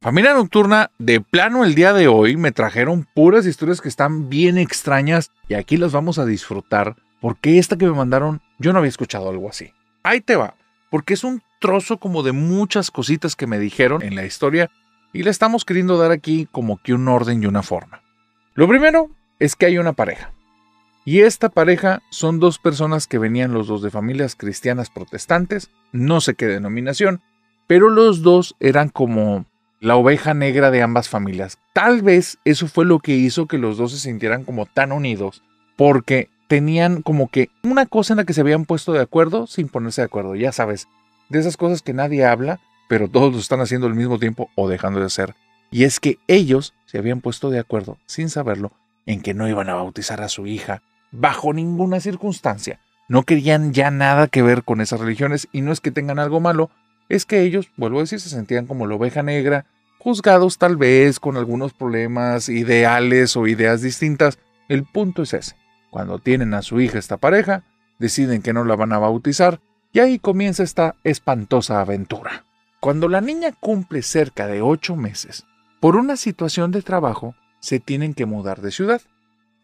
Familia Nocturna, de plano el día de hoy me trajeron puras historias que están bien extrañas y aquí las vamos a disfrutar porque esta que me mandaron yo no había escuchado algo así. Ahí te va, porque es un trozo como de muchas cositas que me dijeron en la historia y le estamos queriendo dar aquí como que un orden y una forma. Lo primero es que hay una pareja y esta pareja son dos personas que venían los dos de familias cristianas protestantes, no sé qué denominación, pero los dos eran como la oveja negra de ambas familias. Tal vez eso fue lo que hizo que los dos se sintieran como tan unidos, porque tenían como que una cosa en la que se habían puesto de acuerdo sin ponerse de acuerdo, ya sabes, de esas cosas que nadie habla, pero todos lo están haciendo al mismo tiempo o dejando de hacer. Y es que ellos se habían puesto de acuerdo, sin saberlo, en que no iban a bautizar a su hija bajo ninguna circunstancia. No querían ya nada que ver con esas religiones y no es que tengan algo malo, es que ellos, vuelvo a decir, se sentían como la oveja negra, juzgados tal vez con algunos problemas, ideales o ideas distintas. El punto es ese. Cuando tienen a su hija esta pareja, deciden que no la van a bautizar y ahí comienza esta espantosa aventura. Cuando la niña cumple cerca de 8 meses, por una situación de trabajo, se tienen que mudar de ciudad.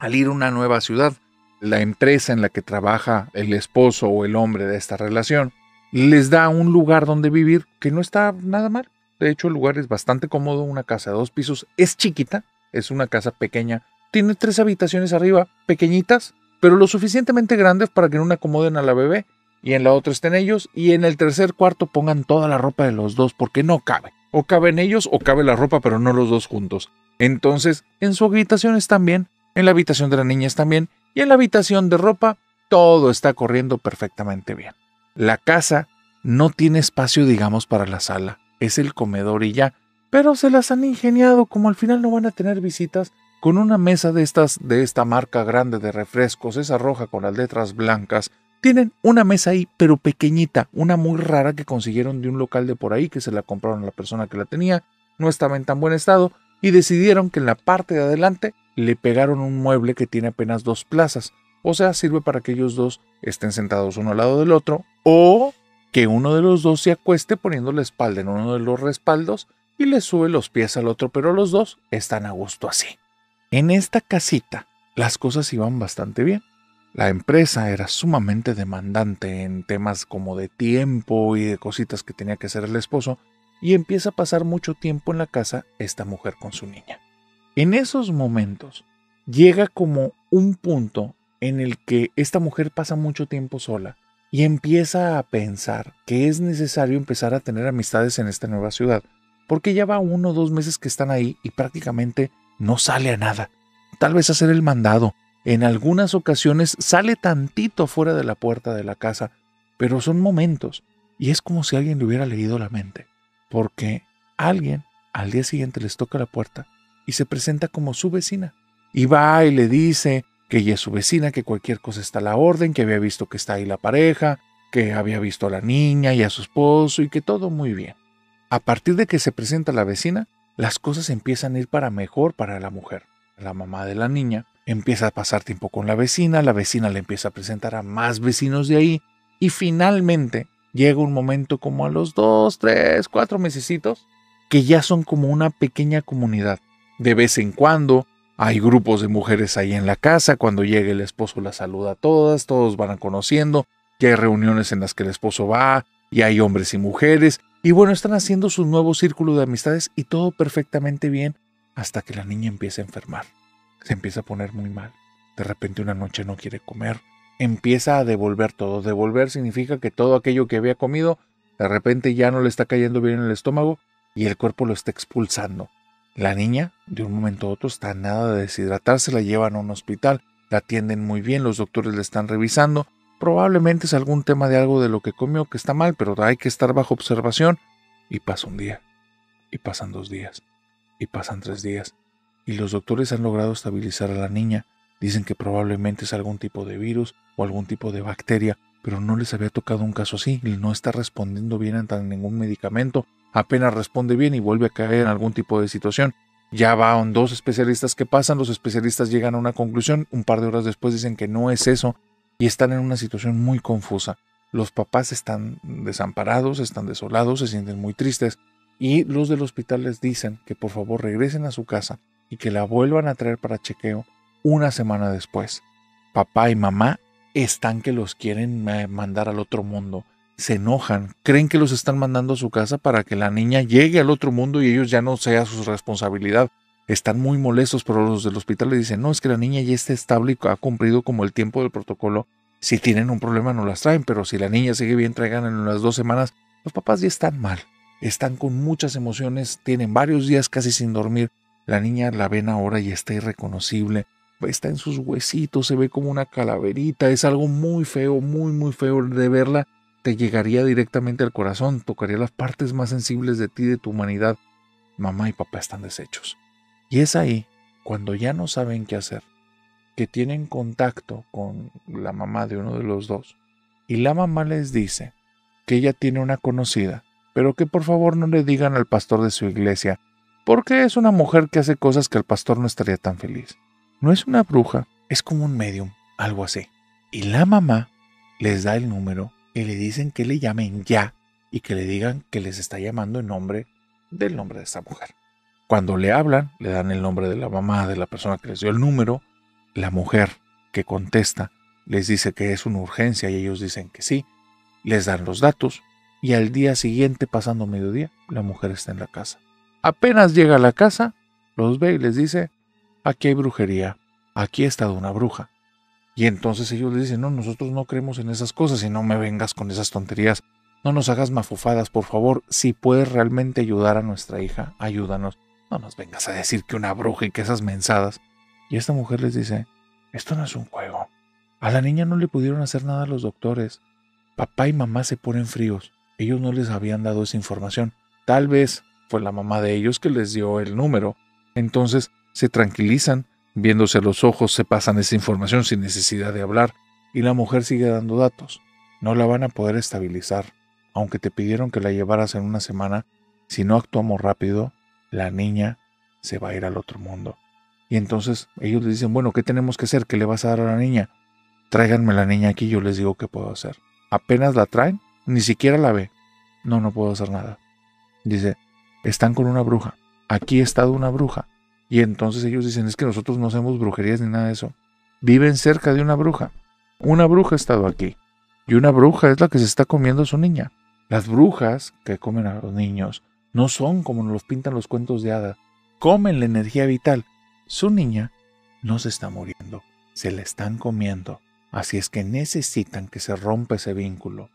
Al ir a una nueva ciudad, la empresa en la que trabaja el esposo o el hombre de esta relación les da un lugar donde vivir que no está nada mal. De hecho, el lugar es bastante cómodo, una casa de 2 pisos, es chiquita, es una casa pequeña, tiene 3 habitaciones arriba, pequeñitas, pero lo suficientemente grandes para que en una acomoden a la bebé y en la otra estén ellos y en el tercer cuarto pongan toda la ropa de los dos porque no cabe. O caben ellos o cabe la ropa, pero no los dos juntos. Entonces, en su habitación están bien, en la habitación de la niña están bien y en la habitación de ropa todo está corriendo perfectamente bien. La casa no tiene espacio, digamos, para la sala. Es el comedor y ya. Pero se las han ingeniado, como al final no van a tener visitas, con una mesa de esta marca grande de refrescos, esa roja con las letras blancas. Tienen una mesa ahí, pero pequeñita, una muy rara que consiguieron de un local de por ahí, que se la compraron a la persona que la tenía. No estaba en tan buen estado y decidieron que en la parte de adelante le pegaron un mueble que tiene apenas 2 plazas. O sea, sirve para que ellos dos estén sentados uno al lado del otro o que uno de los dos se acueste poniendo la espalda en uno de los respaldos y le sube los pies al otro, pero los dos están a gusto así. En esta casita las cosas iban bastante bien. La empresa era sumamente demandante en temas como de tiempo y de cositas que tenía que hacer el esposo y empieza a pasar mucho tiempo en la casa esta mujer con su niña. En esos momentos llega como un punto en el que esta mujer pasa mucho tiempo sola y empieza a pensar que es necesario empezar a tener amistades en esta nueva ciudad, porque ya va 1 o 2 meses que están ahí y prácticamente no sale a nada. Tal vez hacer el mandado. En algunas ocasiones sale tantito fuera de la puerta de la casa, pero son momentos y es como si alguien le hubiera leído la mente, porque alguien al día siguiente les toca la puerta y se presenta como su vecina y va y le dice que ella es su vecina, que cualquier cosa está a la orden, que había visto que está ahí la pareja, que había visto a la niña y a su esposo y que todo muy bien. A partir de que se presenta la vecina, las cosas empiezan a ir para mejor para la mujer. La mamá de la niña empieza a pasar tiempo con la vecina le empieza a presentar a más vecinos de ahí y finalmente llega un momento como a los 2, 3, 4 mesecitos que ya son como una pequeña comunidad. De vez en cuando hay grupos de mujeres ahí en la casa, cuando llega el esposo las saluda a todas, todos van conociendo, ya hay reuniones en las que el esposo va, y hay hombres y mujeres, y bueno, están haciendo su nuevo círculo de amistades y todo perfectamente bien, hasta que la niña empieza a enfermar, se empieza a poner muy mal, de repente una noche no quiere comer, empieza a devolver todo, devolver significa que todo aquello que había comido, de repente ya no le está cayendo bien en el estómago, y el cuerpo lo está expulsando. La niña, de un momento a otro, está a nada de deshidratarse, la llevan a un hospital, la atienden muy bien, los doctores la están revisando. Probablemente es algún tema de algo de lo que comió que está mal, pero hay que estar bajo observación. Y pasa un día, y pasan 2 días, y pasan 3 días. Y los doctores han logrado estabilizar a la niña. Dicen que probablemente es algún tipo de virus o algún tipo de bacteria, pero no les había tocado un caso así y no está respondiendo bien ante ningún medicamento. Apenas responde bien y vuelve a caer en algún tipo de situación. Ya van 2 especialistas que pasan, los especialistas llegan a una conclusión, un par de horas después dicen que no es eso y están en una situación muy confusa. Los papás están desamparados, están desolados, se sienten muy tristes Y los del hospital les dicen que por favor regresen a su casa y que la vuelvan a traer para chequeo una semana después. Papá y mamá están que los quieren mandar al otro mundo. Se enojan, creen que los están mandando a su casa para que la niña llegue al otro mundo y ellos ya no sea su responsabilidad. Están muy molestos, pero los del hospital le dicen, no, es que la niña ya está estable y ha cumplido como el tiempo del protocolo. Si tienen un problema no las traen, pero si la niña sigue bien, traigan en las 2 semanas. Los papás ya están mal, están con muchas emociones, tienen varios días casi sin dormir. La niña la ven ahora y está irreconocible. Está en sus huesitos, se ve como una calaverita. Es algo muy feo, muy, muy feo de verla. Te llegaría directamente al corazón, tocaría las partes más sensibles de ti, de tu humanidad. Mamá y papá están deshechos. Y es ahí, cuando ya no saben qué hacer, que tienen contacto con la mamá de uno de los dos. Y la mamá les dice que ella tiene una conocida, pero que por favor no le digan al pastor de su iglesia, porque es una mujer que hace cosas que el pastor no estaría tan feliz. No es una bruja, es como un medium, algo así. Y la mamá les da el número y le dicen que le llamen ya y que le digan que les está llamando en nombre del nombre de esta mujer. Cuando le hablan, le dan el nombre de la mamá, de la persona que les dio el número. La mujer que contesta les dice que es una urgencia y ellos dicen que sí. Les dan los datos y al día siguiente, pasando mediodía, la mujer está en la casa. Apenas llega a la casa, los ve y les dice, aquí hay brujería, aquí ha estado una bruja. Y entonces ellos les dicen, no, nosotros no creemos en esas cosas y no me vengas con esas tonterías. No nos hagas mafufadas, por favor. Si puedes realmente ayudar a nuestra hija, ayúdanos. No nos vengas a decir que una bruja y que esas mensadas. Y esta mujer les dice, esto no es un juego. A la niña no le pudieron hacer nada a los doctores. Papá y mamá se ponen fríos. Ellos no les habían dado esa información. Tal vez fue la mamá de ellos que les dio el número. Entonces se tranquilizan, viéndose a los ojos, se pasan esa información sin necesidad de hablar. Y la mujer sigue dando datos. No la van a poder estabilizar. Aunque te pidieron que la llevaras en una semana, si no actuamos rápido, la niña se va a ir al otro mundo. Y entonces ellos le dicen, bueno, ¿qué tenemos que hacer? ¿Qué le vas a dar a la niña? Tráiganme la niña aquí, yo les digo qué puedo hacer. Apenas la traen, ni siquiera la ve. No puedo hacer nada. Dice, están con una bruja. Aquí ha estado una bruja. Y entonces ellos dicen, es que nosotros no hacemos brujerías ni nada de eso. Viven cerca de una bruja. Una bruja ha estado aquí. Y una bruja es la que se está comiendo a su niña. Las brujas que comen a los niños no son como nos los pintan los cuentos de hadas. Comen la energía vital. Su niña no se está muriendo, se la están comiendo. Así es que necesitan que se rompa ese vínculo.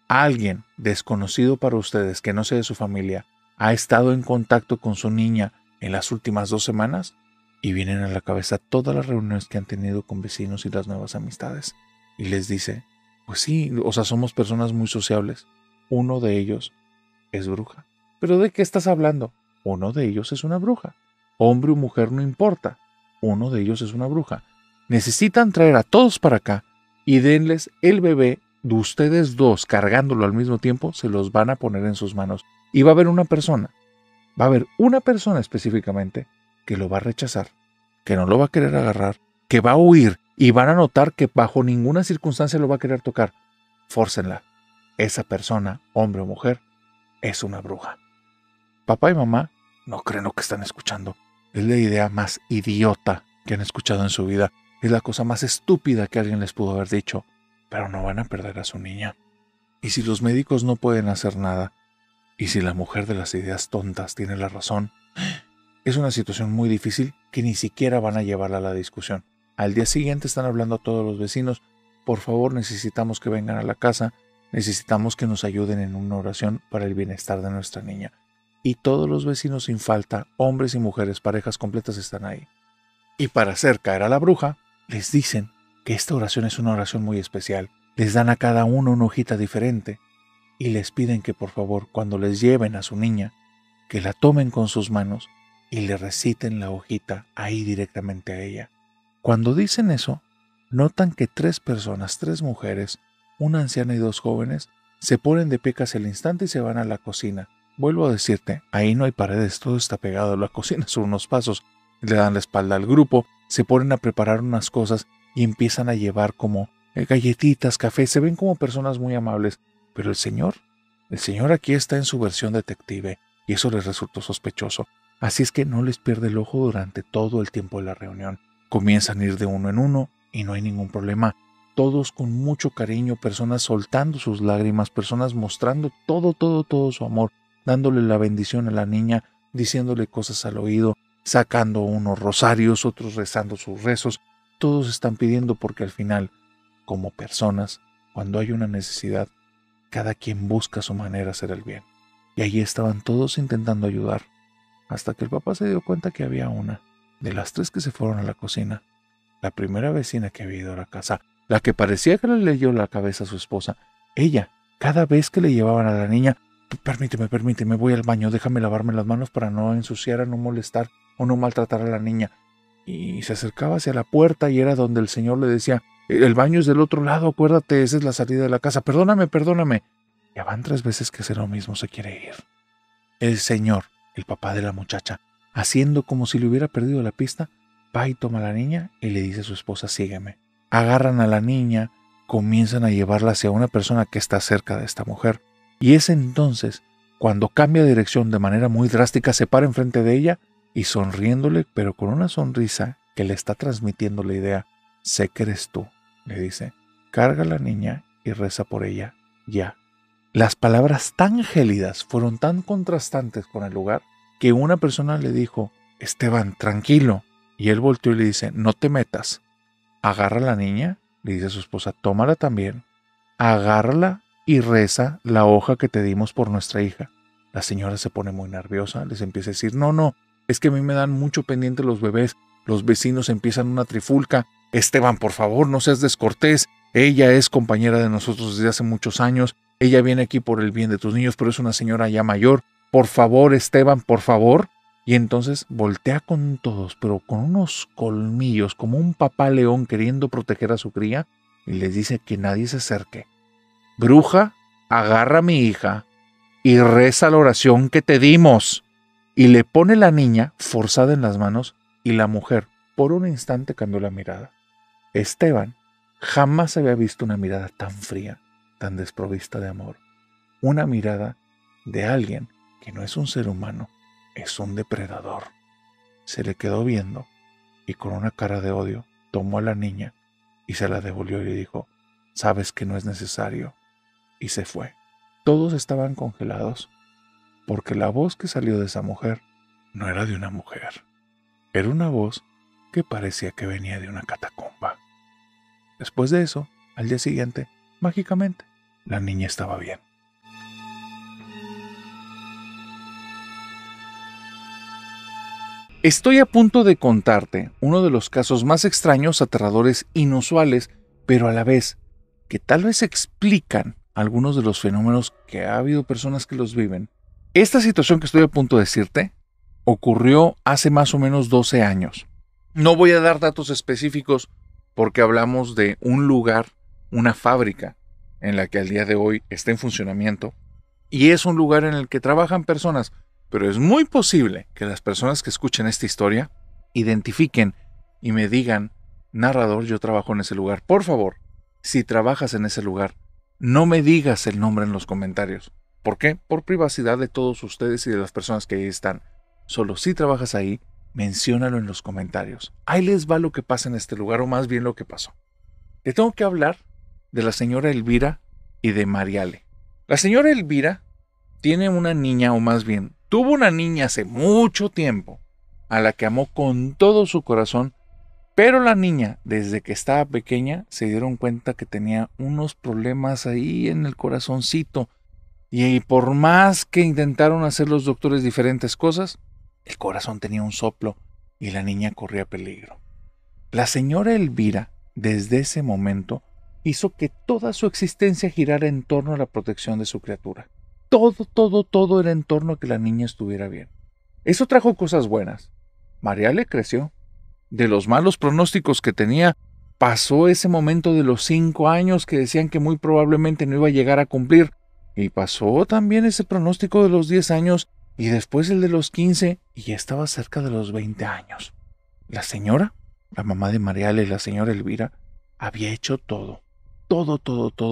Alguien desconocido para ustedes, que no sea de su familia, ha estado en contacto con su niña en las últimas 2 semanas y vienen a la cabeza todas las reuniones que han tenido con vecinos y las nuevas amistades. Y les dice, pues sí, somos personas muy sociables. Uno de ellos es bruja. ¿Pero de qué estás hablando? Uno de ellos es una bruja. Hombre o mujer no importa. Uno de ellos es una bruja. Necesitan traer a todos para acá y denles el bebé de ustedes dos cargándolo al mismo tiempo, se los van a poner en sus manos. Y va a haber una persona específicamente que lo va a rechazar, que no lo va a querer agarrar, que va a huir y van a notar que bajo ninguna circunstancia lo va a querer tocar. Fórcenla. Esa persona, hombre o mujer, es una bruja. Papá y mamá no creen lo que están escuchando. Es la idea más idiota que han escuchado en su vida. Es la cosa más estúpida que alguien les pudo haber dicho. Pero no van a perder a su niña. Y si los médicos no pueden hacer nada, y si la mujer de las ideas tontas tiene la razón, es una situación muy difícil que ni siquiera van a llevarla a la discusión. Al día siguiente están hablando a todos los vecinos. Por favor, necesitamos que vengan a la casa. Necesitamos que nos ayuden en una oración para el bienestar de nuestra niña. Y todos los vecinos sin falta, hombres y mujeres, parejas completas están ahí. Y para hacer caer a la bruja, les dicen que esta oración es una oración muy especial. Les dan a cada uno una hojita diferente y les piden que por favor, cuando les lleven a su niña, que la tomen con sus manos y le reciten la hojita ahí directamente a ella. Cuando dicen eso, notan que 3 personas, 3 mujeres, una anciana y 2 jóvenes, se ponen de pie casi al instante y se van a la cocina. Vuelvo a decirte, ahí no hay paredes, todo está pegado. La cocina son unos pasos. Le dan la espalda al grupo, se ponen a preparar unas cosas y empiezan a llevar como galletitas, café. Se ven como personas muy amables. Pero el señor aquí está en su versión detective y eso les resultó sospechoso. Así es que no les pierde el ojo durante todo el tiempo de la reunión. Comienzan a ir de uno en uno y no hay ningún problema. Todos con mucho cariño, personas soltando sus lágrimas, personas mostrando todo su amor, dándole la bendición a la niña, diciéndole cosas al oído, sacando unos rosarios, otros rezando sus rezos. Todos están pidiendo porque al final, como personas, cuando hay una necesidad, cada quien busca su manera de hacer el bien. Y allí estaban todos intentando ayudar, hasta que el papá se dio cuenta que había una de las 3 que se fueron a la cocina, la primera vecina que había ido a la casa, la que parecía que le leyó la cabeza a su esposa. Ella, cada vez que le llevaban a la niña, permíteme, voy al baño, déjame lavarme las manos para no ensuciar, no molestar o no maltratar a la niña. Y se acercaba hacia la puerta y era donde el señor le decía, el baño es del otro lado, acuérdate, esa es la salida de la casa, perdóname. Ya van 3 veces que hace lo mismo, se quiere ir. El señor, el papá de la muchacha, haciendo como si le hubiera perdido la pista, va y toma a la niña y le dice a su esposa, sígueme. Agarran a la niña, comienzan a llevarla hacia una persona que está cerca de esta mujer. Y es entonces cuando cambia de dirección de manera muy drástica, se para enfrente de ella y sonriéndole, pero con una sonrisa que le está transmitiendo la idea, sé que eres tú, le dice, carga a la niña y reza por ella, ya. Las palabras tan gélidas fueron tan contrastantes con el lugar que una persona le dijo, Esteban, tranquilo. Y él volteó y le dice, no te metas. Agarra a la niña, le dice a su esposa, tómala también, agárrala y reza la hoja que te dimos por nuestra hija. La señora se pone muy nerviosa, les empieza a decir, no, es que a mí me dan mucho pendiente los bebés, los vecinos empiezan una trifulca. Esteban, por favor, no seas descortés, ella es compañera de nosotros desde hace muchos años, ella viene aquí por el bien de tus niños, pero es una señora ya mayor. Por favor, Esteban, por favor. Y entonces voltea con todos, pero con unos colmillos, como un papá león queriendo proteger a su cría, y les dice que nadie se acerque. Bruja, agarra a mi hija y reza la oración que te dimos. Y le pone la niña forzada en las manos, y la mujer, por un instante, cambió la mirada. Esteban jamás había visto una mirada tan fría, tan desprovista de amor. Una mirada de alguien que no es un ser humano, es un depredador. Se le quedó viendo y con una cara de odio tomó a la niña y se la devolvió y le dijo, sabes que no es necesario, y se fue. Todos estaban congelados porque la voz que salió de esa mujer no era de una mujer, era una voz que parecía que venía de una catacumba. Después de eso, al día siguiente, mágicamente, la niña estaba bien. Estoy a punto de contarte uno de los casos más extraños, aterradores, inusuales, pero a la vez que tal vez explican algunos de los fenómenos que ha habido personas que los viven. Esta situación que estoy a punto de decirte ocurrió hace más o menos 12 años. No voy a dar datos específicos porque hablamos de un lugar, una fábrica, en la que al día de hoy está en funcionamiento, y es un lugar en el que trabajan personas. Pero es muy posible que las personas que escuchen esta historia identifiquen y me digan, narrador, yo trabajo en ese lugar. Por favor, si trabajas en ese lugar, no me digas el nombre en los comentarios. ¿Por qué? Por privacidad de todos ustedes y de las personas que ahí están. Solo si trabajas ahí, menciónalo en los comentarios. Ahí les va lo que pasa en este lugar, o más bien lo que pasó. Te tengo que hablar de la señora Elvira y de Mariale. La señora Elvira tiene una niña, o más bien, tuvo una niña hace mucho tiempo, a la que amó con todo su corazón, pero la niña, desde que estaba pequeña, se dieron cuenta que tenía unos problemas ahí en el corazoncito, y por más que intentaron hacer los doctores diferentes cosas, el corazón tenía un soplo y la niña corría peligro. La señora Elvira, desde ese momento, hizo que toda su existencia girara en torno a la protección de su criatura. Todo era en torno a que la niña estuviera bien. Eso trajo cosas buenas. Mariale creció. De los malos pronósticos que tenía, pasó ese momento de los 5 años que decían que muy probablemente no iba a llegar a cumplir. Y pasó también ese pronóstico de los 10 años y después el de los 15 y ya estaba cerca de los 20 años. La señora, la mamá de Mariale y la señora Elvira, había hecho todo,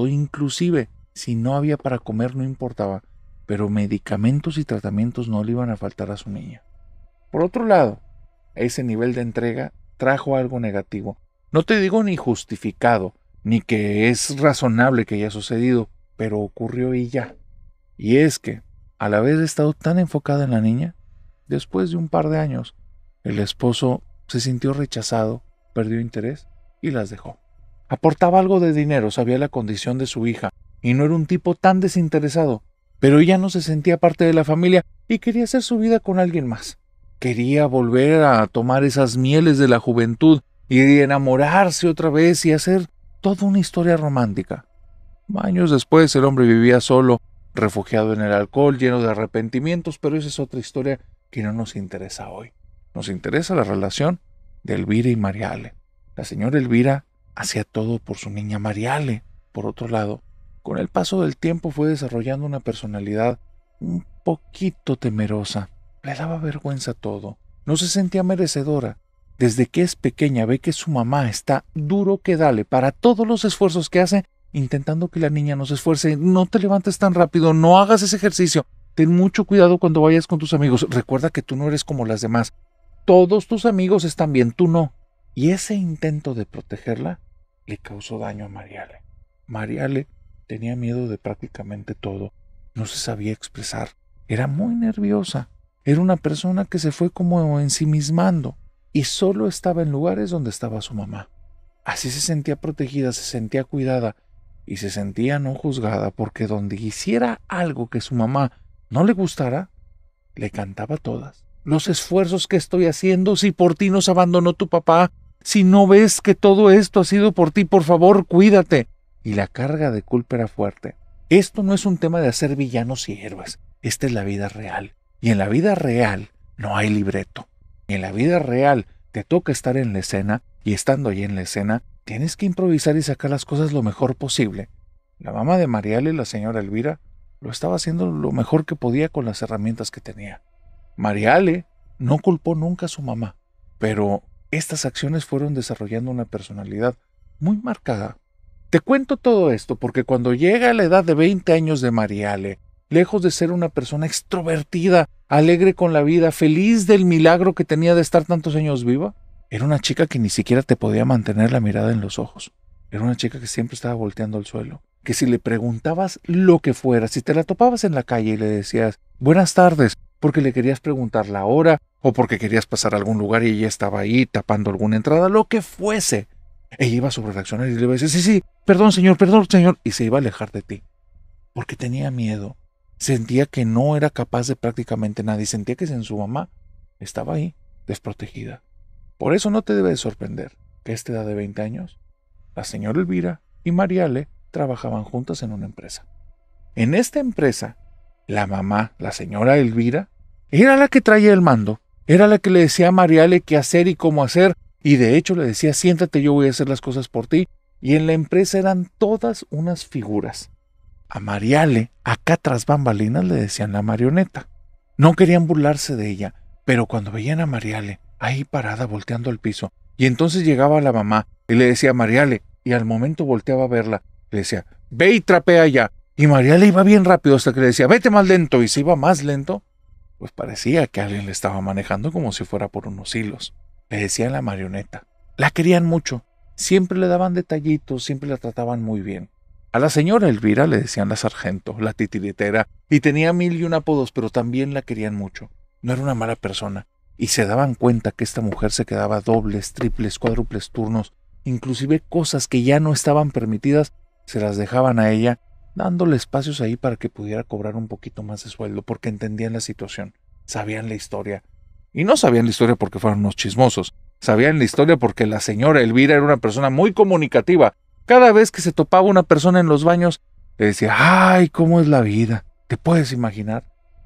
inclusive si no había para comer no importaba, pero medicamentos y tratamientos no le iban a faltar a su niña. Por otro lado, ese nivel de entrega trajo algo negativo. No te digo ni justificado, ni que es razonable que haya sucedido, pero ocurrió y ya. Y es que, al haber estado tan enfocada en la niña, después de un par de años, el esposo se sintió rechazado, perdió interés y las dejó. Aportaba algo de dinero, sabía la condición de su hija, y no era un tipo tan desinteresado, pero ella no se sentía parte de la familia y quería hacer su vida con alguien más. Quería volver a tomar esas mieles de la juventud y enamorarse otra vez y hacer toda una historia romántica. Años después el hombre vivía solo, refugiado en el alcohol, lleno de arrepentimientos, pero esa es otra historia que no nos interesa hoy. Nos interesa la relación de Elvira y Mariale. La señora Elvira hacía todo por su niña Mariale. Por otro lado, con el paso del tiempo fue desarrollando una personalidad un poquito temerosa. Le daba vergüenza todo. No se sentía merecedora. Desde que es pequeña ve que su mamá está duro que dale para todos los esfuerzos que hace, intentando que la niña no se esfuerce. No te levantes tan rápido, no hagas ese ejercicio. Ten mucho cuidado cuando vayas con tus amigos. Recuerda que tú no eres como las demás. Todos tus amigos están bien, tú no. Y ese intento de protegerla le causó daño a Mariale. Mariale tenía miedo de prácticamente todo. No se sabía expresar. Era muy nerviosa. Era una persona que se fue como ensimismando y solo estaba en lugares donde estaba su mamá. Así se sentía protegida, se sentía cuidada y se sentía no juzgada, porque donde hiciera algo que su mamá no le gustara, le cantaba todas. Los esfuerzos que estoy haciendo, si por ti nos abandonó tu papá, si no ves que todo esto ha sido por ti, por favor, cuídate. Y la carga de culpa era fuerte. Esto no es un tema de hacer villanos y héroes. Esta es la vida real. Y en la vida real no hay libreto. En la vida real te toca estar en la escena, y estando ahí en la escena, tienes que improvisar y sacar las cosas lo mejor posible. La mamá de Mariale, la señora Elvira, lo estaba haciendo lo mejor que podía con las herramientas que tenía. Mariale no culpó nunca a su mamá, pero estas acciones fueron desarrollando una personalidad muy marcada. Te cuento todo esto porque cuando llega a la edad de 20 años de Mariale, lejos de ser una persona extrovertida, alegre con la vida, feliz del milagro que tenía de estar tantos años viva, era una chica que ni siquiera te podía mantener la mirada en los ojos. Era una chica que siempre estaba volteando al suelo. Que si le preguntabas lo que fuera, si te la topabas en la calle y le decías buenas tardes, porque le querías preguntar la hora o porque querías pasar a algún lugar y ella estaba ahí tapando alguna entrada, lo que fuese, ella iba a sobrereaccionar y le iba a decir sí, perdón señor, y se iba a alejar de ti. Porque tenía miedo. Sentía que no era capaz de prácticamente nada y sentía que sin su mamá estaba ahí, desprotegida. Por eso no te debe de sorprender que a esta edad de 20 años, la señora Elvira y Mariale trabajaban juntas en una empresa. En esta empresa, la mamá, la señora Elvira, era la que traía el mando, era la que le decía a Mariale qué hacer y cómo hacer, y de hecho le decía siéntate, yo voy a hacer las cosas por ti, y en la empresa eran todas unas figuras. A Mariale, acá tras bambalinas, le decían la marioneta. No querían burlarse de ella, pero cuando veían a Mariale ahí parada volteando al piso, y entonces llegaba la mamá y le decía Mariale, y al momento volteaba a verla, le decía, ve y trapea ya. Y Mariale iba bien rápido hasta que le decía, vete más lento. Y si iba más lento, pues parecía que alguien le estaba manejando como si fuera por unos hilos. Le decían la marioneta. La querían mucho. Siempre le daban detallitos, siempre la trataban muy bien. A la señora Elvira le decían la sargento, la titiritera, y tenía 1001 apodos, pero también la querían mucho. No era una mala persona. Y se daban cuenta que esta mujer se quedaba dobles, triples, cuádruples turnos, inclusive cosas que ya no estaban permitidas, se las dejaban a ella, dándole espacios ahí para que pudiera cobrar un poquito más de sueldo, porque entendían la situación, sabían la historia. Y no sabían la historia porque fueron unos chismosos, sabían la historia porque la señora Elvira era una persona muy comunicativa. Cada vez que se topaba una persona en los baños, le decía, ¡ay, cómo es la vida! ¿Te puedes imaginar?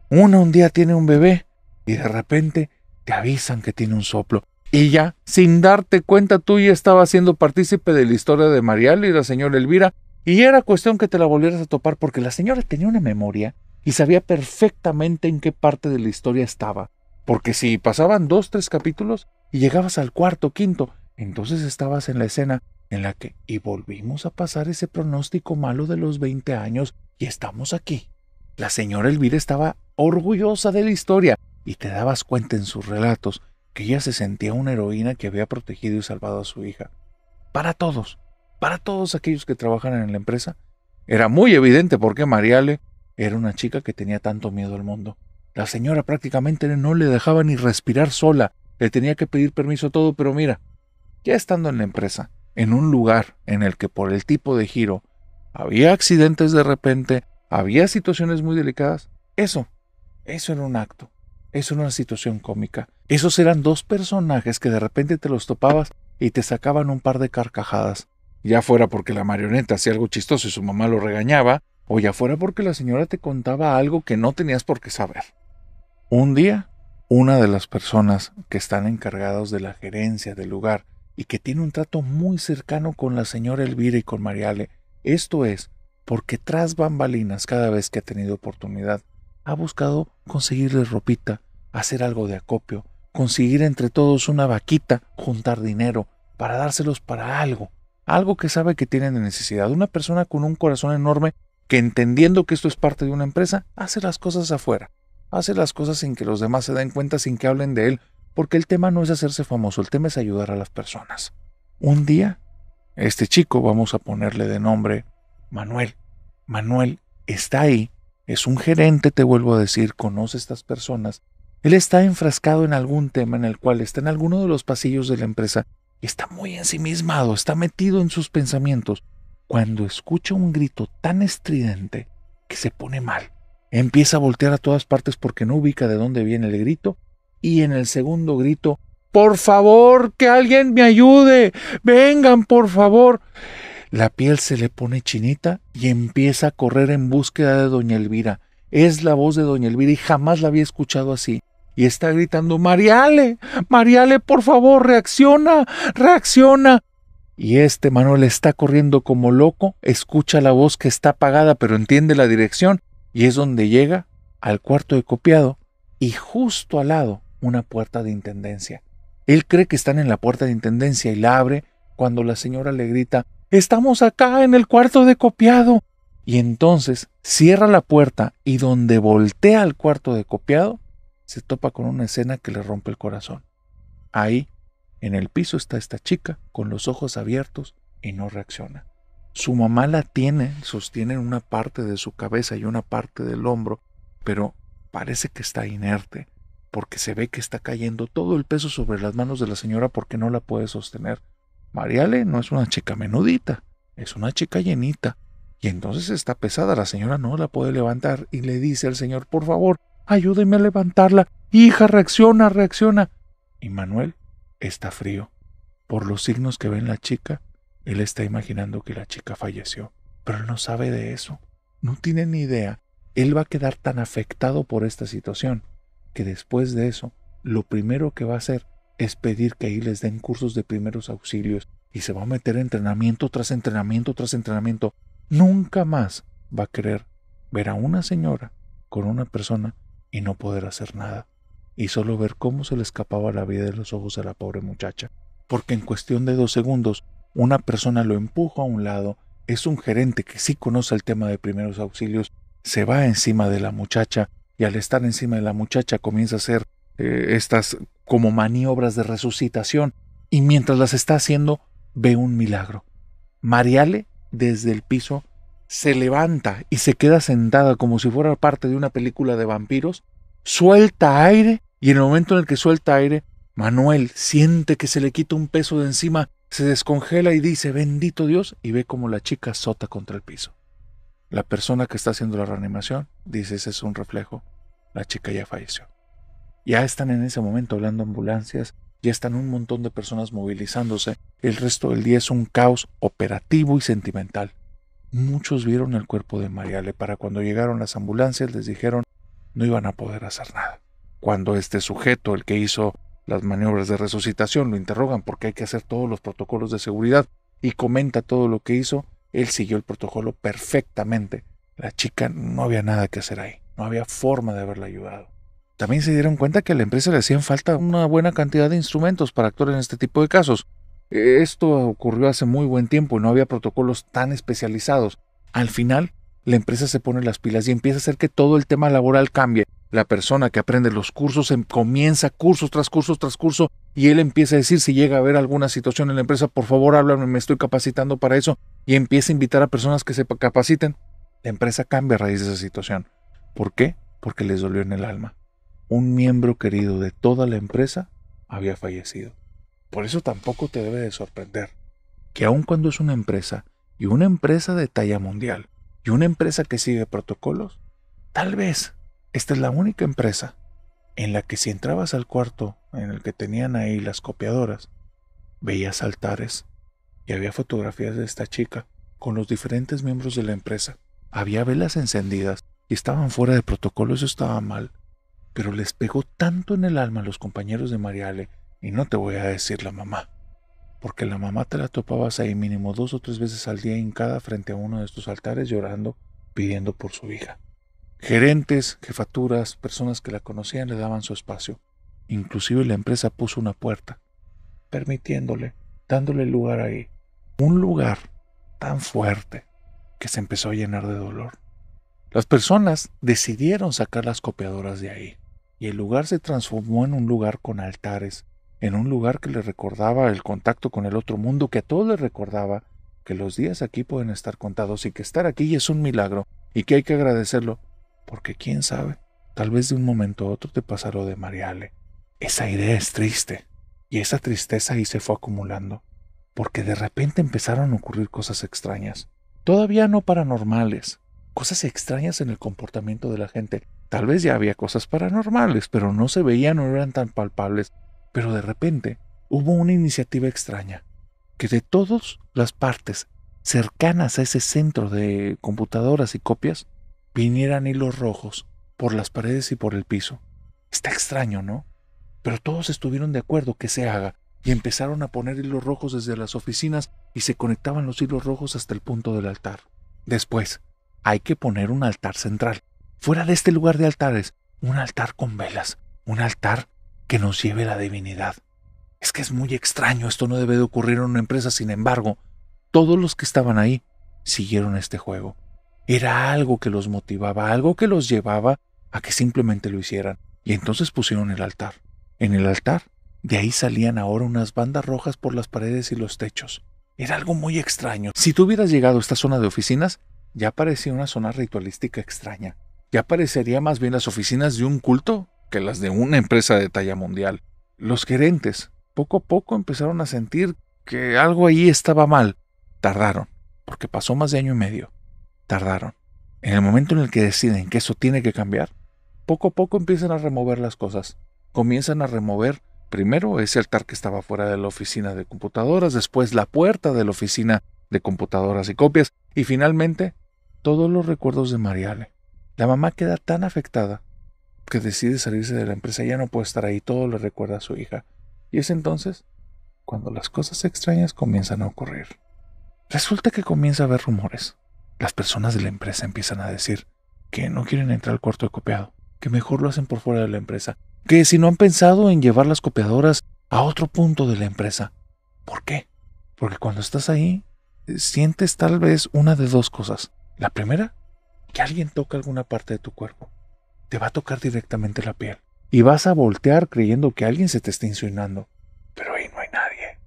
Una un día tiene un bebé y de repente te avisan que tiene un soplo. Y ya, sin darte cuenta, tú ya estabas siendo partícipe de la historia de Mariale y la señora Elvira, y era cuestión que te la volvieras a topar porque la señora tenía una memoria y sabía perfectamente en qué parte de la historia estaba. Porque si pasaban 2, 3 capítulos y llegabas al cuarto, quinto, entonces estabas en la escena en la que, y volvimos a pasar ese pronóstico malo de los 20 años y estamos aquí. La señora Elvira estaba orgullosa de la historia y te dabas cuenta en sus relatos que ella se sentía una heroína que había protegido y salvado a su hija. Para todos aquellos que trabajan en la empresa, era muy evidente por qué Mariale era una chica que tenía tanto miedo al mundo. La señora prácticamente no le dejaba ni respirar sola, le tenía que pedir permiso a todo, pero mira, ya estando en la empresa, en un lugar en el que por el tipo de giro había accidentes de repente, había situaciones muy delicadas, eso era un acto, eso era una situación cómica. Esos eran dos personajes que de repente te los topabas y te sacaban un par de carcajadas, ya fuera porque la marioneta hacía algo chistoso y su mamá lo regañaba, o ya fuera porque la señora te contaba algo que no tenías por qué saber. Un día, una de las personas que están encargadas de la gerencia del lugar y que tiene un trato muy cercano con la señora Elvira y con Mariale, esto es, porque tras bambalinas cada vez que ha tenido oportunidad, ha buscado conseguirle ropita, hacer algo de acopio, conseguir entre todos una vaquita, juntar dinero, para dárselos para algo que sabe que tienen de necesidad. Una persona con un corazón enorme que, entendiendo que esto es parte de una empresa, hace las cosas afuera, hace las cosas sin que los demás se den cuenta, sin que hablen de él, porque el tema no es hacerse famoso, el tema es ayudar a las personas. Un día, este chico, vamos a ponerle de nombre Manuel. Manuel está ahí, es un gerente, te vuelvo a decir, conoce a estas personas. Él está enfrascado en algún tema en el cual está en alguno de los pasillos de la empresa y está muy ensimismado, está metido en sus pensamientos, cuando escucha un grito tan estridente que se pone mal. Empieza a voltear a todas partes porque no ubica de dónde viene el grito, y en el segundo grito, ¡por favor, que alguien me ayude! ¡Vengan, por favor! La piel se le pone chinita y empieza a correr en búsqueda de doña Elvira. Es la voz de doña Elvira y jamás la había escuchado así. Y está gritando, ¡Mariale! ¡Mariale, por favor, reacciona! ¡Reacciona! Y Manuel está corriendo como loco, escucha la voz que está apagada pero entiende la dirección y es donde llega al cuarto de copiado y justo al lado una puerta de intendencia. Él cree que están en la puerta de intendencia y la abre cuando la señora le grita, ¡estamos acá en el cuarto de copiado! Y entonces cierra la puerta y donde voltea al cuarto de copiado se topa con una escena que le rompe el corazón. Ahí, en el piso, está esta chica con los ojos abiertos y no reacciona. Su mamá la sostiene en una parte de su cabeza y una parte del hombro, pero parece que está inerte, porque se ve que está cayendo todo el peso sobre las manos de la señora porque no la puede sostener. Mariale no es una chica menudita, es una chica llenita, y entonces está pesada, la señora no la puede levantar y le dice al señor, por favor, ayúdeme a levantarla, hija, reacciona, reacciona. Y Manuel está frío. Por los signos que ve en la chica, él está imaginando que la chica falleció, pero él no sabe de eso, no tiene ni idea. Él va a quedar tan afectado por esta situación que después de eso, lo primero que va a hacer es pedir que ahí les den cursos de primeros auxilios y se va a meter entrenamiento tras entrenamiento tras entrenamiento. Nunca más va a querer ver a una señora con una persona y no poder hacer nada, y solo ver cómo se le escapaba la vida de los ojos a la pobre muchacha, porque en cuestión de 2 segundos una persona lo empuja a un lado, es un gerente que sí conoce el tema de primeros auxilios, se va encima de la muchacha y al estar encima de la muchacha comienza a hacer estas como maniobras de resucitación y mientras las está haciendo ve un milagro. Mariale desde el piso se levanta y se queda sentada como si fuera parte de una película de vampiros, suelta aire y en el momento en el que suelta aire, Manuel siente que se le quita un peso de encima, se descongela y dice, bendito Dios, y ve como la chica azota contra el piso. La persona que está haciendo la reanimación dice, ese es un reflejo, la chica ya falleció. Ya están en ese momento hablando ambulancias, ya están un montón de personas movilizándose, el resto del día es un caos operativo y sentimental. Muchos vieron el cuerpo de Mariale, para cuando llegaron las ambulancias les dijeron no iban a poder hacer nada. Cuando este sujeto, el que hizo las maniobras de resucitación, lo interrogan porque hay que hacer todos los protocolos de seguridad y comenta todo lo que hizo, él siguió el protocolo perfectamente. La chica no había nada que hacer ahí, no había forma de haberla ayudado. También se dieron cuenta que a la empresa le hacían falta una buena cantidad de instrumentos para actuar en este tipo de casos. Esto ocurrió hace muy buen tiempo y no había protocolos tan especializados. Al final, la empresa se pone las pilas y empieza a hacer que todo el tema laboral cambie. La persona que aprende los cursos comienza cursos tras cursos tras curso y él empieza a decir si llega a haber alguna situación en la empresa, por favor háblame, me estoy capacitando para eso, y empieza a invitar a personas que se capaciten. La empresa cambia a raíz de esa situación. ¿Por qué? Porque les dolió en el alma. Un miembro querido de toda la empresa había fallecido. Por eso tampoco te debe de sorprender que aun cuando es una empresa, y una empresa de talla mundial, y una empresa que sigue protocolos, tal vez esta es la única empresa en la que si entrabas al cuarto en el que tenían ahí las copiadoras, veías altares y había fotografías de esta chica con los diferentes miembros de la empresa. Había velas encendidas y estaban fuera de protocolo, eso estaba mal. Pero les pegó tanto en el alma a los compañeros de Mariale, y no te voy a decir la mamá, porque la mamá te la topabas ahí mínimo 2 o 3 veces al día hincada frente a uno de estos altares llorando, pidiendo por su hija. Gerentes, jefaturas, personas que la conocían le daban su espacio. Inclusive la empresa puso una puerta, permitiéndole, dándole lugar ahí. Un lugar tan fuerte que se empezó a llenar de dolor. Las personas decidieron sacar las copiadoras de ahí, y el lugar se transformó en un lugar con altares, en un lugar que le recordaba el contacto con el otro mundo, que a todos les recordaba que los días aquí pueden estar contados y que estar aquí es un milagro y que hay que agradecerlo, porque quién sabe, tal vez de un momento a otro te pasa lo de Mariale. Esa idea es triste, y esa tristeza ahí se fue acumulando, porque de repente empezaron a ocurrir cosas extrañas, todavía no paranormales, cosas extrañas en el comportamiento de la gente. Tal vez ya había cosas paranormales, pero no se veían o no eran tan palpables. Pero de repente hubo una iniciativa extraña, que de todas las partes cercanas a ese centro de computadoras y copias, vinieran hilos rojos por las paredes y por el piso. Está extraño, ¿no? Pero todos estuvieron de acuerdo que se haga, y empezaron a poner hilos rojos desde las oficinas y se conectaban los hilos rojos hasta el punto del altar. Después, hay que poner un altar central. Fuera de este lugar de altares, un altar con velas, un altar que nos lleve la divinidad. Es que es muy extraño, esto no debe de ocurrir en una empresa, sin embargo, todos los que estaban ahí siguieron este juego. Era algo que los motivaba, algo que los llevaba a que simplemente lo hicieran. Y entonces pusieron el altar. En el altar, de ahí salían ahora unas bandas rojas por las paredes y los techos. Era algo muy extraño. Si tú hubieras llegado a esta zona de oficinas, ya parecía una zona ritualística extraña. Ya parecería más bien las oficinas de un culto que las de una empresa de talla mundial. Los gerentes poco a poco empezaron a sentir que algo ahí estaba mal. Tardaron, porque pasó más de año y medio. Tardaron. En el momento en el que deciden que eso tiene que cambiar, poco a poco empiezan a remover las cosas. Comienzan a remover primero ese altar que estaba fuera de la oficina de computadoras, después la puerta de la oficina de computadoras y copias, y finalmente todos los recuerdos de Mariale. La mamá queda tan afectada que decide salirse de la empresa, ya no puede estar ahí, todo le recuerda a su hija. Y es entonces cuando las cosas extrañas comienzan a ocurrir. Resulta que comienza a haber rumores. Las personas de la empresa empiezan a decir que no quieren entrar al cuarto de copiado, que mejor lo hacen por fuera de la empresa, que si no han pensado en llevar las copiadoras a otro punto de la empresa. ¿Por qué? Porque cuando estás ahí, sientes tal vez una de dos cosas. La primera, que alguien toca alguna parte de tu cuerpo. Te va a tocar directamente la piel. Y vas a voltear creyendo que alguien se te está insinuando. Pero ahí no hay nadie.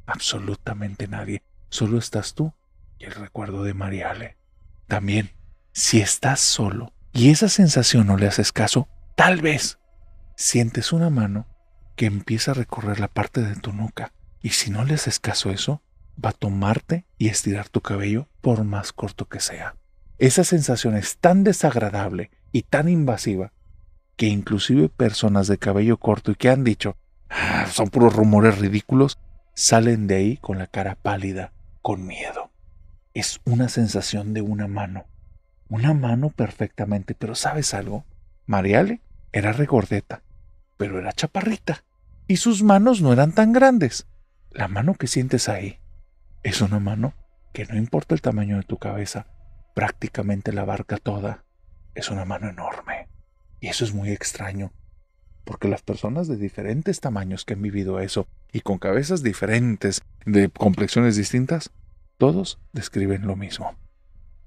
Absolutamente nadie. Solo estás tú y el recuerdo de Mariale. También, si estás solo y esa sensación no le haces caso, tal vez sientes una mano que empieza a recorrer la parte de tu nuca. Y si no le haces caso a eso, va a tomarte y estirar tu cabello por más corto que sea. Esa sensación es tan desagradable y tan invasiva que inclusive personas de cabello corto y que han dicho son puros rumores ridículos, salen de ahí con la cara pálida, con miedo. Es una sensación de una mano perfectamente, pero ¿sabes algo? Mariale era regordeta, pero era chaparrita, y sus manos no eran tan grandes. La mano que sientes ahí es una mano que no importa el tamaño de tu cabeza, prácticamente la abarca toda. Es una mano enorme. Y eso es muy extraño, porque las personas de diferentes tamaños que han vivido eso y con cabezas diferentes, de complexiones distintas, todos describen lo mismo.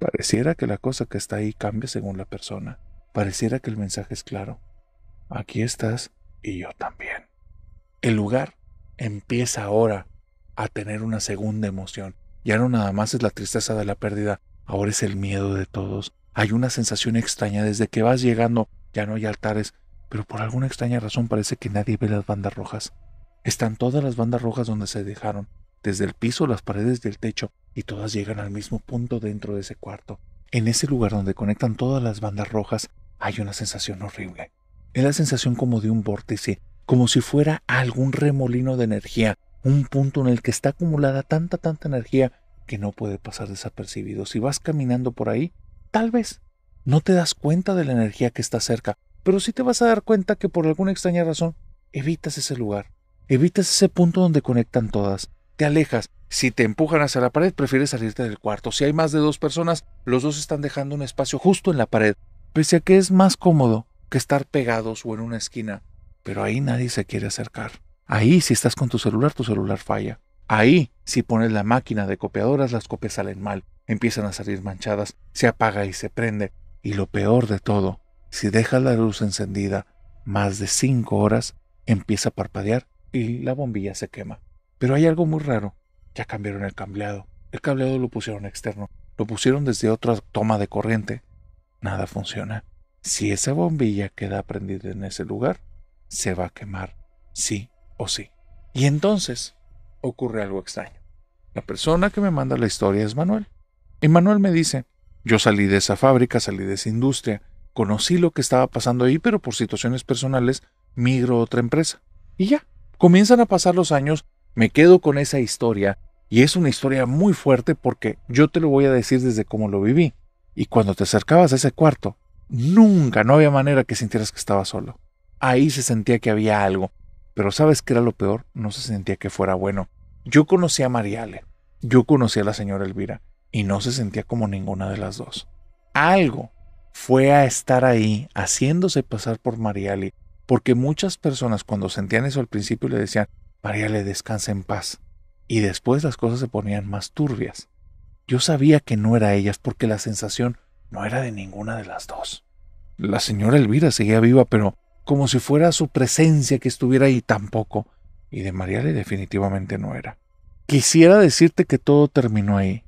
Pareciera que la cosa que está ahí cambia según la persona. Pareciera que el mensaje es claro. Aquí estás y yo también. El lugar empieza ahora a tener una segunda emoción. Ya no nada más es la tristeza de la pérdida, ahora es el miedo de todos. Hay una sensación extraña desde que vas llegando, ya no hay altares, pero por alguna extraña razón parece que nadie ve las bandas rojas. Están todas las bandas rojas donde se dejaron, desde el piso, las paredes del techo, y todas llegan al mismo punto dentro de ese cuarto. En ese lugar donde conectan todas las bandas rojas hay una sensación horrible. Es la sensación como de un vórtice, como si fuera algún remolino de energía, un punto en el que está acumulada tanta energía que no puede pasar desapercibido. Si vas caminando por ahí, tal vez no te das cuenta de la energía que está cerca, pero sí te vas a dar cuenta que por alguna extraña razón evitas ese lugar, evitas ese punto donde conectan todas, te alejas. Si te empujan hacia la pared, prefieres salirte del cuarto. Si hay más de 2 personas, los dos están dejando un espacio justo en la pared, pese a que es más cómodo que estar pegados o en una esquina. Pero ahí nadie se quiere acercar. Ahí, si estás con tu celular falla. Ahí, si pones la máquina de copiadoras, las copias salen mal, empiezan a salir manchadas, se apaga y se prende. Y lo peor de todo, si dejas la luz encendida más de 5 horas, empieza a parpadear y la bombilla se quema. Pero hay algo muy raro. Ya cambiaron el cableado. El cableado lo pusieron externo. Lo pusieron desde otra toma de corriente. Nada funciona. Si esa bombilla queda prendida en ese lugar, se va a quemar, sí o sí. Y entonces ocurre algo extraño. La persona que me manda la historia es Manuel. Y Manuel me dice, yo salí de esa fábrica, salí de esa industria, conocí lo que estaba pasando ahí, pero por situaciones personales migro a otra empresa. Y ya, comienzan a pasar los años, me quedo con esa historia, y es una historia muy fuerte porque yo te lo voy a decir desde cómo lo viví. Y cuando te acercabas a ese cuarto, nunca, no había manera que sintieras que estabas solo. Ahí se sentía que había algo, pero ¿sabes qué era lo peor? No se sentía que fuera bueno. Yo conocí a Mariale, yo conocí a la señora Elvira, y no se sentía como ninguna de las dos. Algo fue a estar ahí, haciéndose pasar por Mariale, porque muchas personas cuando sentían eso al principio le decían, Mariale, descansa en paz, y después las cosas se ponían más turbias. Yo sabía que no era ellas porque la sensación no era de ninguna de las dos. La señora Elvira seguía viva, pero como si fuera su presencia que estuviera ahí tampoco, y de Mariale definitivamente no era. Quisiera decirte que todo terminó ahí,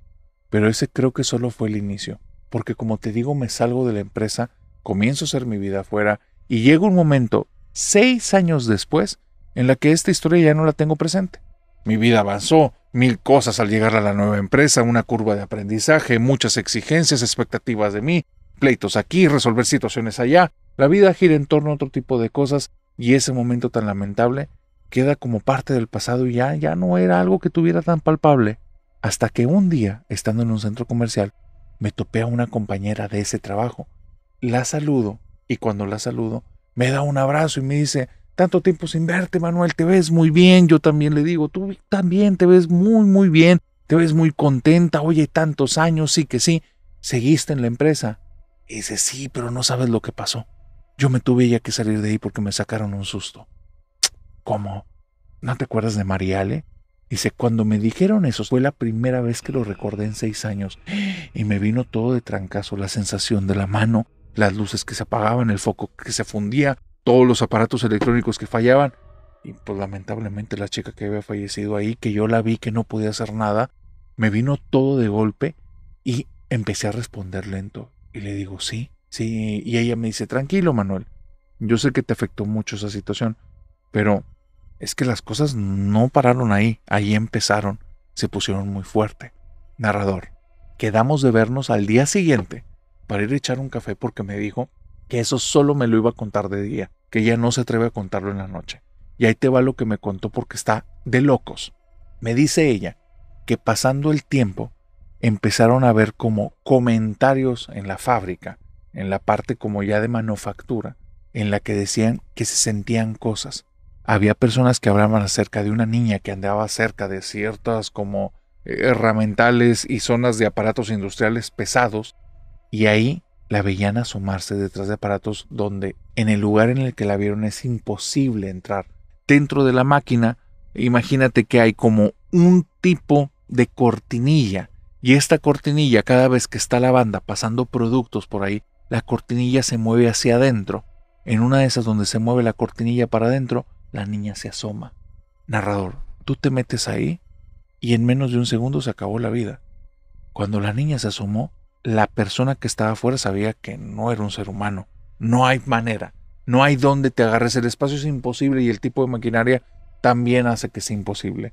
pero ese creo que solo fue el inicio, porque como te digo me salgo de la empresa, comienzo a hacer mi vida afuera, y llega un momento, 6 años después, en la que esta historia ya no la tengo presente. Mi vida avanzó, 1000 cosas al llegar a la nueva empresa, una curva de aprendizaje, muchas exigencias, expectativas de mí, pleitos aquí, resolver situaciones allá. La vida gira en torno a otro tipo de cosas y ese momento tan lamentable queda como parte del pasado y ya no era algo que tuviera tan palpable. Hasta que un día, estando en un centro comercial, me topé a una compañera de ese trabajo. La saludo y cuando la saludo me da un abrazo y me dice, tanto tiempo sin verte, Manuel, te ves muy bien. Yo también le digo, tú también te ves muy bien, te ves muy contenta, oye, tantos años, sí que sí, seguiste en la empresa. Y dice, sí, pero no sabes lo que pasó. Yo me tuve ya que salir de ahí porque me sacaron un susto. ¿Cómo? ¿No te acuerdas de Mariale? Dice, cuando me dijeron eso fue la primera vez que lo recordé en 6 años y me vino todo de trancazo, la sensación de la mano, las luces que se apagaban, el foco que se fundía, todos los aparatos electrónicos que fallaban y pues lamentablemente la chica que había fallecido ahí, que yo la vi que no podía hacer nada, me vino todo de golpe y empecé a responder lento y le digo sí, y ella me dice, tranquilo Manuel, yo sé que te afectó mucho esa situación, pero es que las cosas no pararon ahí empezaron, se pusieron muy fuerte. Narrador, quedamos de vernos al día siguiente para ir a echar un café porque me dijo que eso solo me lo iba a contar de día, que ella no se atreve a contarlo en la noche. Y ahí te va lo que me contó porque está de locos. Me dice ella que pasando el tiempo empezaron a ver como comentarios en la fábrica, en la parte como ya de manufactura, en la que decían que se sentían cosas. Había personas que hablaban acerca de una niña que andaba cerca de ciertas como herramientales y zonas de aparatos industriales pesados y ahí la veían asomarse detrás de aparatos donde en el lugar en el que la vieron es imposible entrar. Dentro de la máquina, imagínate que hay como un tipo de cortinilla Y esta cortinilla, cada vez que está la banda pasando productos por ahí, la cortinilla se mueve hacia adentro. En una de esas donde se mueve la cortinilla para adentro, la niña se asoma. Narrador, tú te metes ahí y en menos de un segundo se acabó la vida. Cuando la niña se asomó, la persona que estaba afuera sabía que no era un ser humano. No hay manera, no hay dónde te agarres. El espacio es imposible y el tipo de maquinaria también hace que sea imposible.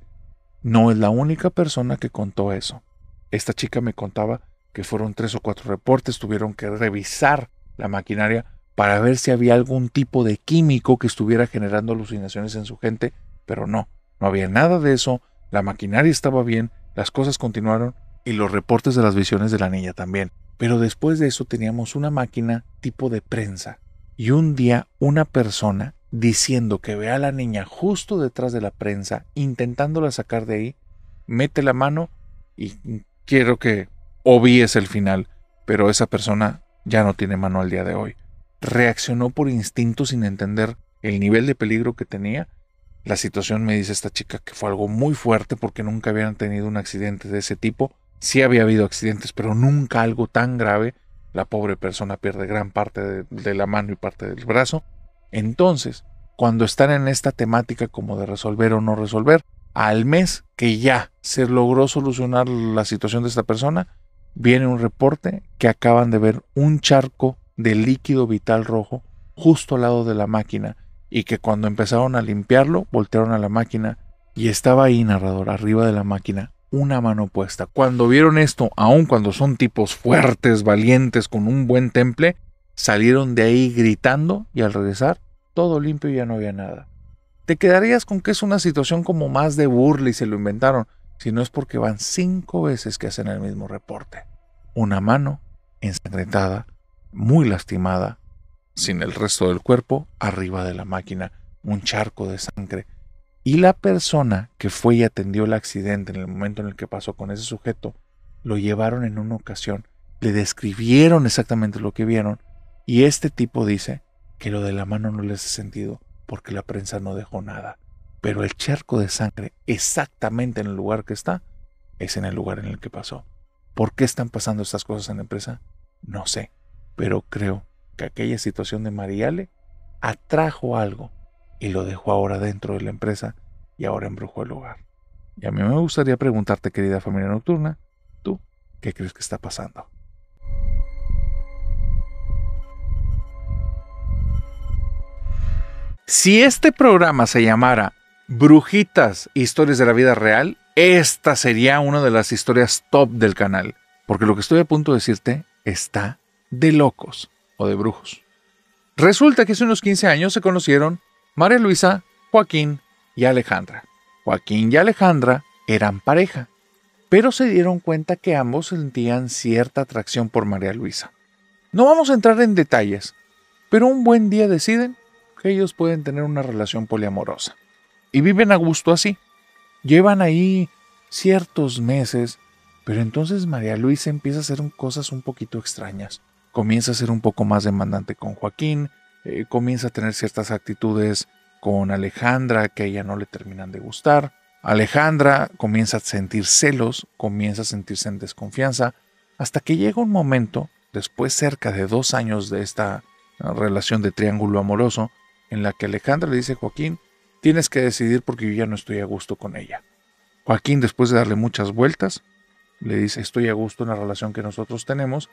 No es la única persona que contó eso. Esta chica me contaba que fueron 3 o 4 reportes, tuvieron que revisar la maquinaria para ver si había algún tipo de químico que estuviera generando alucinaciones en su gente, pero no había nada de eso, la maquinaria estaba bien, las cosas continuaron y los reportes de las visiones de la niña también. Pero después de eso teníamos una máquina tipo de prensa y un día una persona diciendo que ve a la niña justo detrás de la prensa intentándola sacar de ahí, mete la mano y quiero que obvíes el final, pero esa persona ya no tiene mano al día de hoy. Reaccionó por instinto sin entender el nivel de peligro que tenía. La situación, me dice esta chica, que fue algo muy fuerte porque nunca habían tenido un accidente de ese tipo. Sí había habido accidentes, pero nunca algo tan grave. La pobre persona pierde gran parte de la mano y parte del brazo. Entonces, cuando están en esta temática como de resolver o no resolver, al mes que ya se logró solucionar la situación de esta persona, viene un reporte que acaban de ver un charco de líquido vital rojo justo al lado de la máquina y que cuando empezaron a limpiarlo, voltearon a la máquina y estaba ahí, narrador, arriba de la máquina, una mano puesta. Cuando vieron esto, aun cuando son tipos fuertes, valientes, con un buen temple, salieron de ahí gritando y al regresar, todo limpio y ya no había nada. Te quedarías con que es una situación como más de burla y se lo inventaron, si no es porque van 5 veces que hacen el mismo reporte. Una mano ensangrentada, muy lastimada, sin el resto del cuerpo, arriba de la máquina, un charco de sangre. Y la persona que fue y atendió el accidente en el momento en el que pasó con ese sujeto, lo llevaron en una ocasión, le describieron exactamente lo que vieron, y este tipo dice que lo de la mano no le hace sentido, porque la prensa no dejó nada. Pero el charco de sangre, exactamente en el lugar que está, es en el lugar en el que pasó. ¿Por qué están pasando estas cosas en la empresa? No sé, pero creo que aquella situación de Mariale atrajo algo y lo dejó ahora dentro de la empresa y ahora embrujó el lugar. Y a mí me gustaría preguntarte, querida familia nocturna, ¿tú qué crees que está pasando? Si este programa se llamara Brujitas, historias de la vida real, esta sería una de las historias top del canal, porque lo que estoy a punto de decirte está de locos o de brujos. Resulta que hace unos 15 años se conocieron María Luisa, Joaquín y Alejandra. Joaquín y Alejandra eran pareja, pero se dieron cuenta que ambos sentían cierta atracción por María Luisa. No vamos a entrar en detalles, pero un buen día deciden que ellos pueden tener una relación poliamorosa. Y viven a gusto así. Llevan ahí ciertos meses, pero entonces María Luisa empieza a hacer cosas un poquito extrañas. Comienza a ser un poco más demandante con Joaquín, comienza a tener ciertas actitudes con Alejandra que a ella no le terminan de gustar. Alejandra comienza a sentir celos, comienza a sentirse en desconfianza, hasta que llega un momento, después cerca de 2 años de esta relación de triángulo amoroso, en la que Alejandra le dice a Joaquín, tienes que decidir porque yo ya no estoy a gusto con ella. Joaquín, después de darle muchas vueltas, le dice, estoy a gusto en la relación que nosotros tenemos.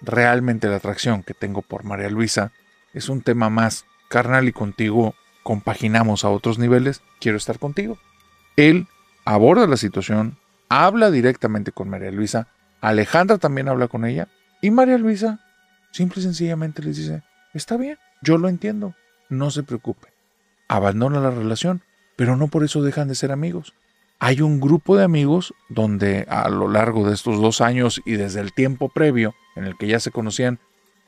Realmente la atracción que tengo por María Luisa es un tema más carnal y contigo compaginamos a otros niveles, quiero estar contigo. Él aborda la situación, habla directamente con María Luisa, Alejandra también habla con ella y María Luisa simple y sencillamente les dice, está bien, yo lo entiendo, no se preocupe. Abandona la relación, pero no por eso dejan de ser amigos. Hay un grupo de amigos donde a lo largo de estos 2 años y desde el tiempo previo en el que ya se conocían,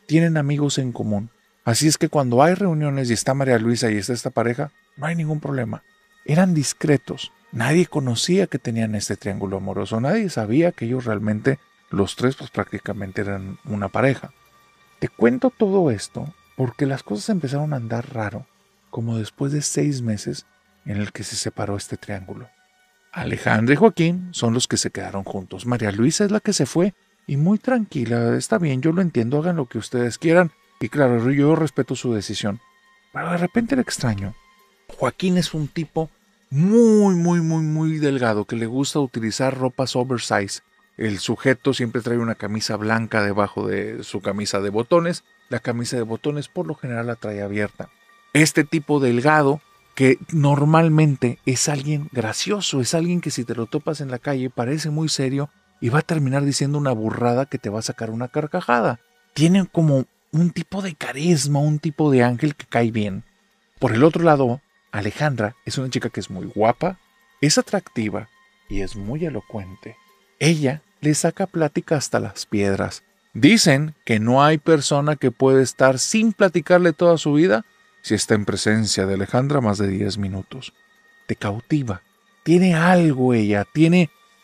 tienen amigos en común. Así es que cuando hay reuniones y está María Luisa y está esta pareja, no hay ningún problema. Eran discretos. Nadie conocía que tenían este triángulo amoroso. Nadie sabía que ellos realmente, los tres, pues prácticamente eran una pareja. Te cuento todo esto porque las cosas empezaron a andar raro, como después de 6 meses en el que se separó este triángulo. Alejandra y Joaquín son los que se quedaron juntos. María Luisa es la que se fue y muy tranquila. Está bien, yo lo entiendo, hagan lo que ustedes quieran. Y claro, yo respeto su decisión. Pero de repente era extraño. Joaquín es un tipo muy delgado que le gusta utilizar ropas oversize. El sujeto siempre trae una camisa blanca debajo de su camisa de botones. La camisa de botones por lo general la trae abierta. Este tipo delgado que normalmente es alguien gracioso, es alguien que si te lo topas en la calle parece muy serio y va a terminar diciendo una burrada que te va a sacar una carcajada. Tiene como un tipo de carisma, un tipo de ángel que cae bien. Por el otro lado, Alejandra es una chica que es muy guapa, es atractiva y es muy elocuente. Ella le saca plática hasta las piedras. Dicen que no hay persona que puede estar sin platicarle toda su vida si está en presencia de Alejandra más de 10 minutos. Te cautiva. Tiene algo ella,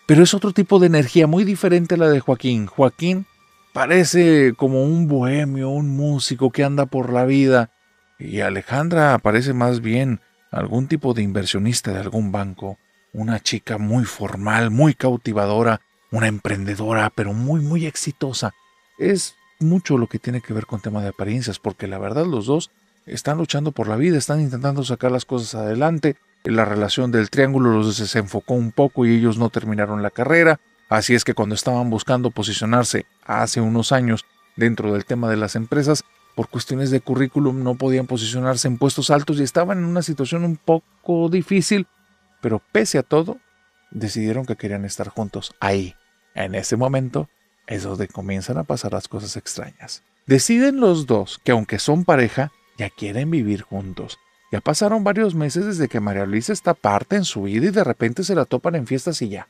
pero es otro tipo de energía muy diferente a la de Joaquín. Joaquín parece como un bohemio, un músico que anda por la vida. Y Alejandra parece más bien algún tipo de inversionista de algún banco. Una chica muy formal, muy cautivadora, una emprendedora, pero muy exitosa. Es mucho lo que tiene que ver con tema de apariencias, porque la verdad los dos están luchando por la vida, están intentando sacar las cosas adelante. La relación del triángulo los desenfocó un poco y ellos no terminaron la carrera. Así es que cuando estaban buscando posicionarse hace unos años dentro del tema de las empresas, por cuestiones de currículum no podían posicionarse en puestos altos y estaban en una situación un poco difícil, pero pese a todo, decidieron que querían estar juntos. Ahí, en ese momento, es donde comienzan a pasar las cosas extrañas. Deciden los dos que aunque son pareja, ya quieren vivir juntos. Ya pasaron varios meses desde que María Luisa está aparte en su vida y de repente se la topan en fiestas y ya.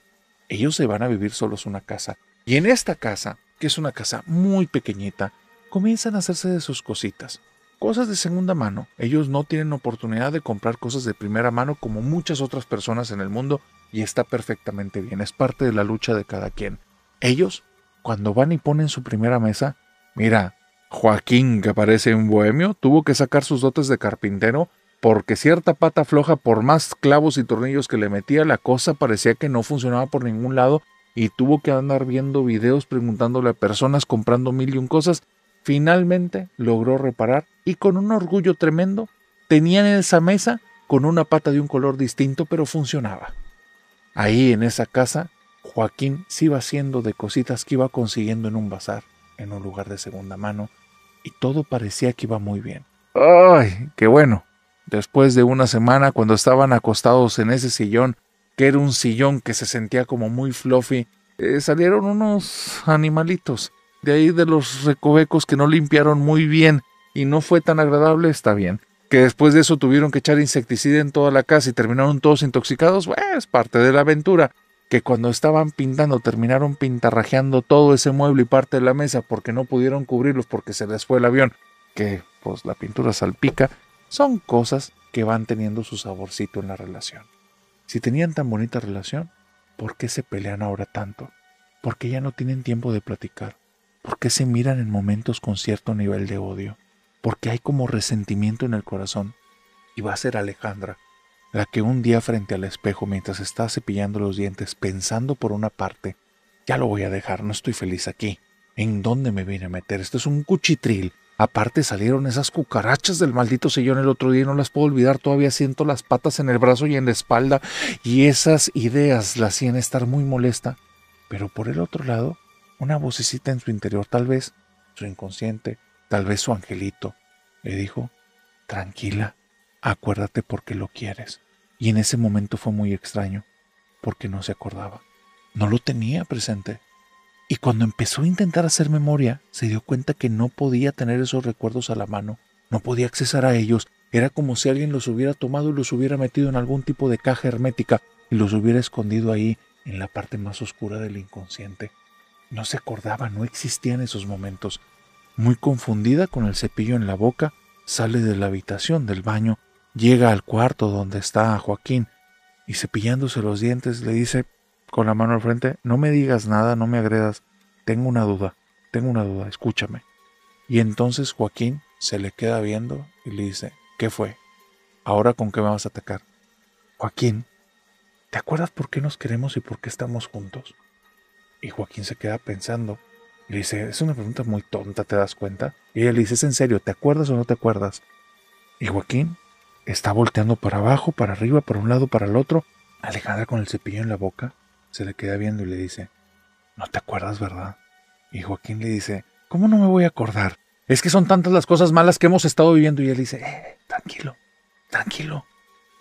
Ellos se van a vivir solos una casa. Y en esta casa, que es una casa muy pequeñita, comienzan a hacerse de sus cositas. Cosas de segunda mano. Ellos no tienen oportunidad de comprar cosas de primera mano como muchas otras personas en el mundo y está perfectamente bien. Es parte de la lucha de cada quien. Ellos, cuando van y ponen su primera mesa, mira, Joaquín, que parece un bohemio, tuvo que sacar sus dotes de carpintero porque cierta pata floja, por más clavos y tornillos que le metía, la cosa parecía que no funcionaba por ningún lado y tuvo que andar viendo videos preguntándole a personas, comprando mil y un cosas. Finalmente logró reparar y con un orgullo tremendo tenían esa mesa con una pata de un color distinto, pero funcionaba. Ahí en esa casa, Joaquín se iba haciendo de cositas que iba consiguiendo en un bazar, en un lugar de segunda mano, y todo parecía que iba muy bien. ¡Ay, qué bueno! Después de una semana, cuando estaban acostados en ese sillón, que era un sillón que se sentía como muy fluffy, salieron unos animalitos. De ahí de los recovecos que no limpiaron muy bien y no fue tan agradable, está bien. Que después de eso tuvieron que echar insecticida en toda la casa y terminaron todos intoxicados, bueno, es parte de la aventura. Que cuando estaban pintando terminaron pintarrajeando todo ese mueble y parte de la mesa porque no pudieron cubrirlos porque se les fue el avión, que pues la pintura salpica. Son cosas que van teniendo su saborcito en la relación. Si tenían tan bonita relación, ¿por qué se pelean ahora tanto? ¿Por qué ya no tienen tiempo de platicar? ¿Por qué se miran en momentos con cierto nivel de odio? ¿Por qué hay como resentimiento en el corazón? Y va a ser Alejandra la que un día frente al espejo mientras está cepillando los dientes pensando por una parte, ya lo voy a dejar, no estoy feliz aquí. ¿En dónde me vine a meter? Esto es un cuchitril. Aparte salieron esas cucarachas del maldito sillón el otro día y no las puedo olvidar, todavía siento las patas en el brazo y en la espalda y esas ideas la hacían estar muy molesta. Pero por el otro lado, una vocecita en su interior, tal vez su inconsciente, tal vez su angelito, le dijo, tranquila, acuérdate porque lo quieres. Y en ese momento fue muy extraño, porque no se acordaba. No lo tenía presente. Y cuando empezó a intentar hacer memoria, se dio cuenta que no podía tener esos recuerdos a la mano, no podía accesar a ellos. Era como si alguien los hubiera tomado y los hubiera metido en algún tipo de caja hermética y los hubiera escondido ahí, en la parte más oscura del inconsciente. No se acordaba, no existían esos momentos. Muy confundida, con el cepillo en la boca, sale de la habitación del baño, llega al cuarto donde está Joaquín y cepillándose los dientes le dice con la mano al frente, no me digas nada, no me agredas, tengo una duda, escúchame. Y entonces Joaquín se le queda viendo y le dice, ¿qué fue? ¿Ahora con qué me vas a atacar? Joaquín, ¿te acuerdas por qué nos queremos y por qué estamos juntos? Y Joaquín se queda pensando. Y le dice, es una pregunta muy tonta, ¿te das cuenta? Y ella le dice, ¿es en serio? ¿Te acuerdas o no te acuerdas? Y Joaquín está volteando para abajo, para arriba, para un lado, para el otro. Alejandra con el cepillo en la boca se le queda viendo y le dice, no te acuerdas, ¿verdad? Y Joaquín le dice, ¿cómo no me voy a acordar? Es que son tantas las cosas malas que hemos estado viviendo. Y él dice, tranquilo, tranquilo,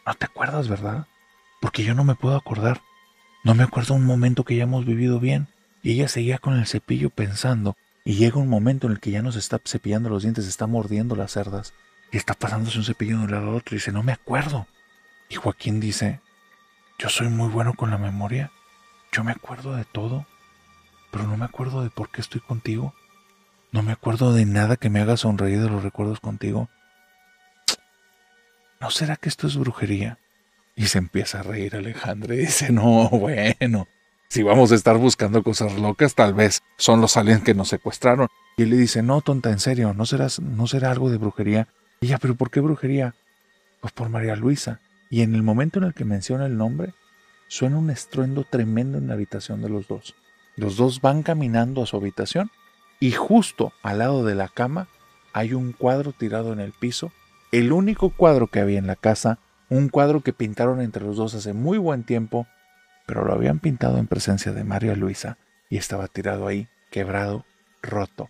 no te acuerdas, ¿verdad? Porque yo no me puedo acordar. No me acuerdo un momento que ya hemos vivido bien. Y ella seguía con el cepillo pensando. Y llega un momento en el que ya no se está cepillando los dientes, se está mordiendo las cerdas. Y está pasándose un cepillo de un lado al otro y dice, no me acuerdo. Y Joaquín dice, yo soy muy bueno con la memoria. Yo me acuerdo de todo, pero no me acuerdo de por qué estoy contigo. No me acuerdo de nada que me haga sonreír de los recuerdos contigo. ¿No será que esto es brujería? Y se empieza a reír Alejandra y dice, no, bueno, si vamos a estar buscando cosas locas, tal vez son los aliens que nos secuestraron. Y él le dice, no, tonta, en serio, ¿no será algo de brujería? Y ella, ¿pero por qué brujería? Pues por María Luisa. Y en el momento en el que menciona el nombre, suena un estruendo tremendo en la habitación de los dos. Los dos van caminando a su habitación y justo al lado de la cama hay un cuadro tirado en el piso, el único cuadro que había en la casa, un cuadro que pintaron entre los dos hace muy buen tiempo, pero lo habían pintado en presencia de María Luisa y estaba tirado ahí, quebrado, roto.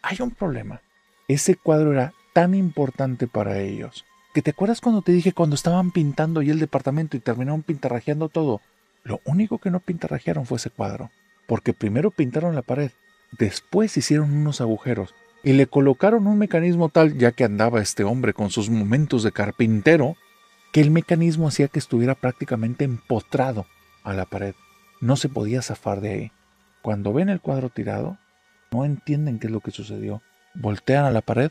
Hay un problema. Ese cuadro era tan importante para ellos que te acuerdas cuando te dije cuando estaban pintando ahí el departamento y terminaron pintarrajeando todo. Lo único que no pintarrajearon fue ese cuadro, porque primero pintaron la pared, después hicieron unos agujeros y le colocaron un mecanismo tal, ya que andaba este hombre con sus momentos de carpintero, que el mecanismo hacía que estuviera prácticamente empotrado a la pared. No se podía zafar de ahí. Cuando ven el cuadro tirado, no entienden qué es lo que sucedió. Voltean a la pared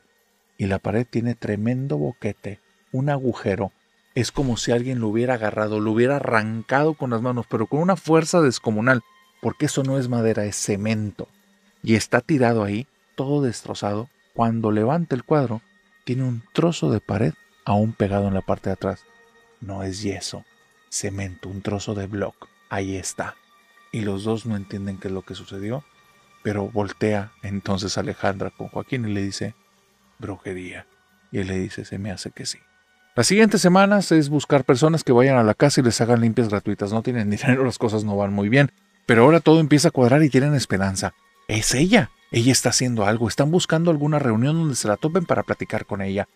y la pared tiene tremendo boquete, un agujero. Es como si alguien lo hubiera agarrado, lo hubiera arrancado con las manos, pero con una fuerza descomunal, porque eso no es madera, es cemento. Y está tirado ahí, todo destrozado. Cuando levanta el cuadro, tiene un trozo de pared aún pegado en la parte de atrás. No es yeso, cemento, un trozo de block. Ahí está. Y los dos no entienden qué es lo que sucedió, pero voltea entonces Alejandra con Joaquín y le dice, brujería. Y él le dice, se me hace que sí. Las siguientes semanas es buscar personas que vayan a la casa y les hagan limpias gratuitas. No tienen dinero, las cosas no van muy bien, pero ahora todo empieza a cuadrar y tienen esperanza. Es ella. Ella está haciendo algo. Están buscando alguna reunión donde se la topen para platicar con ella.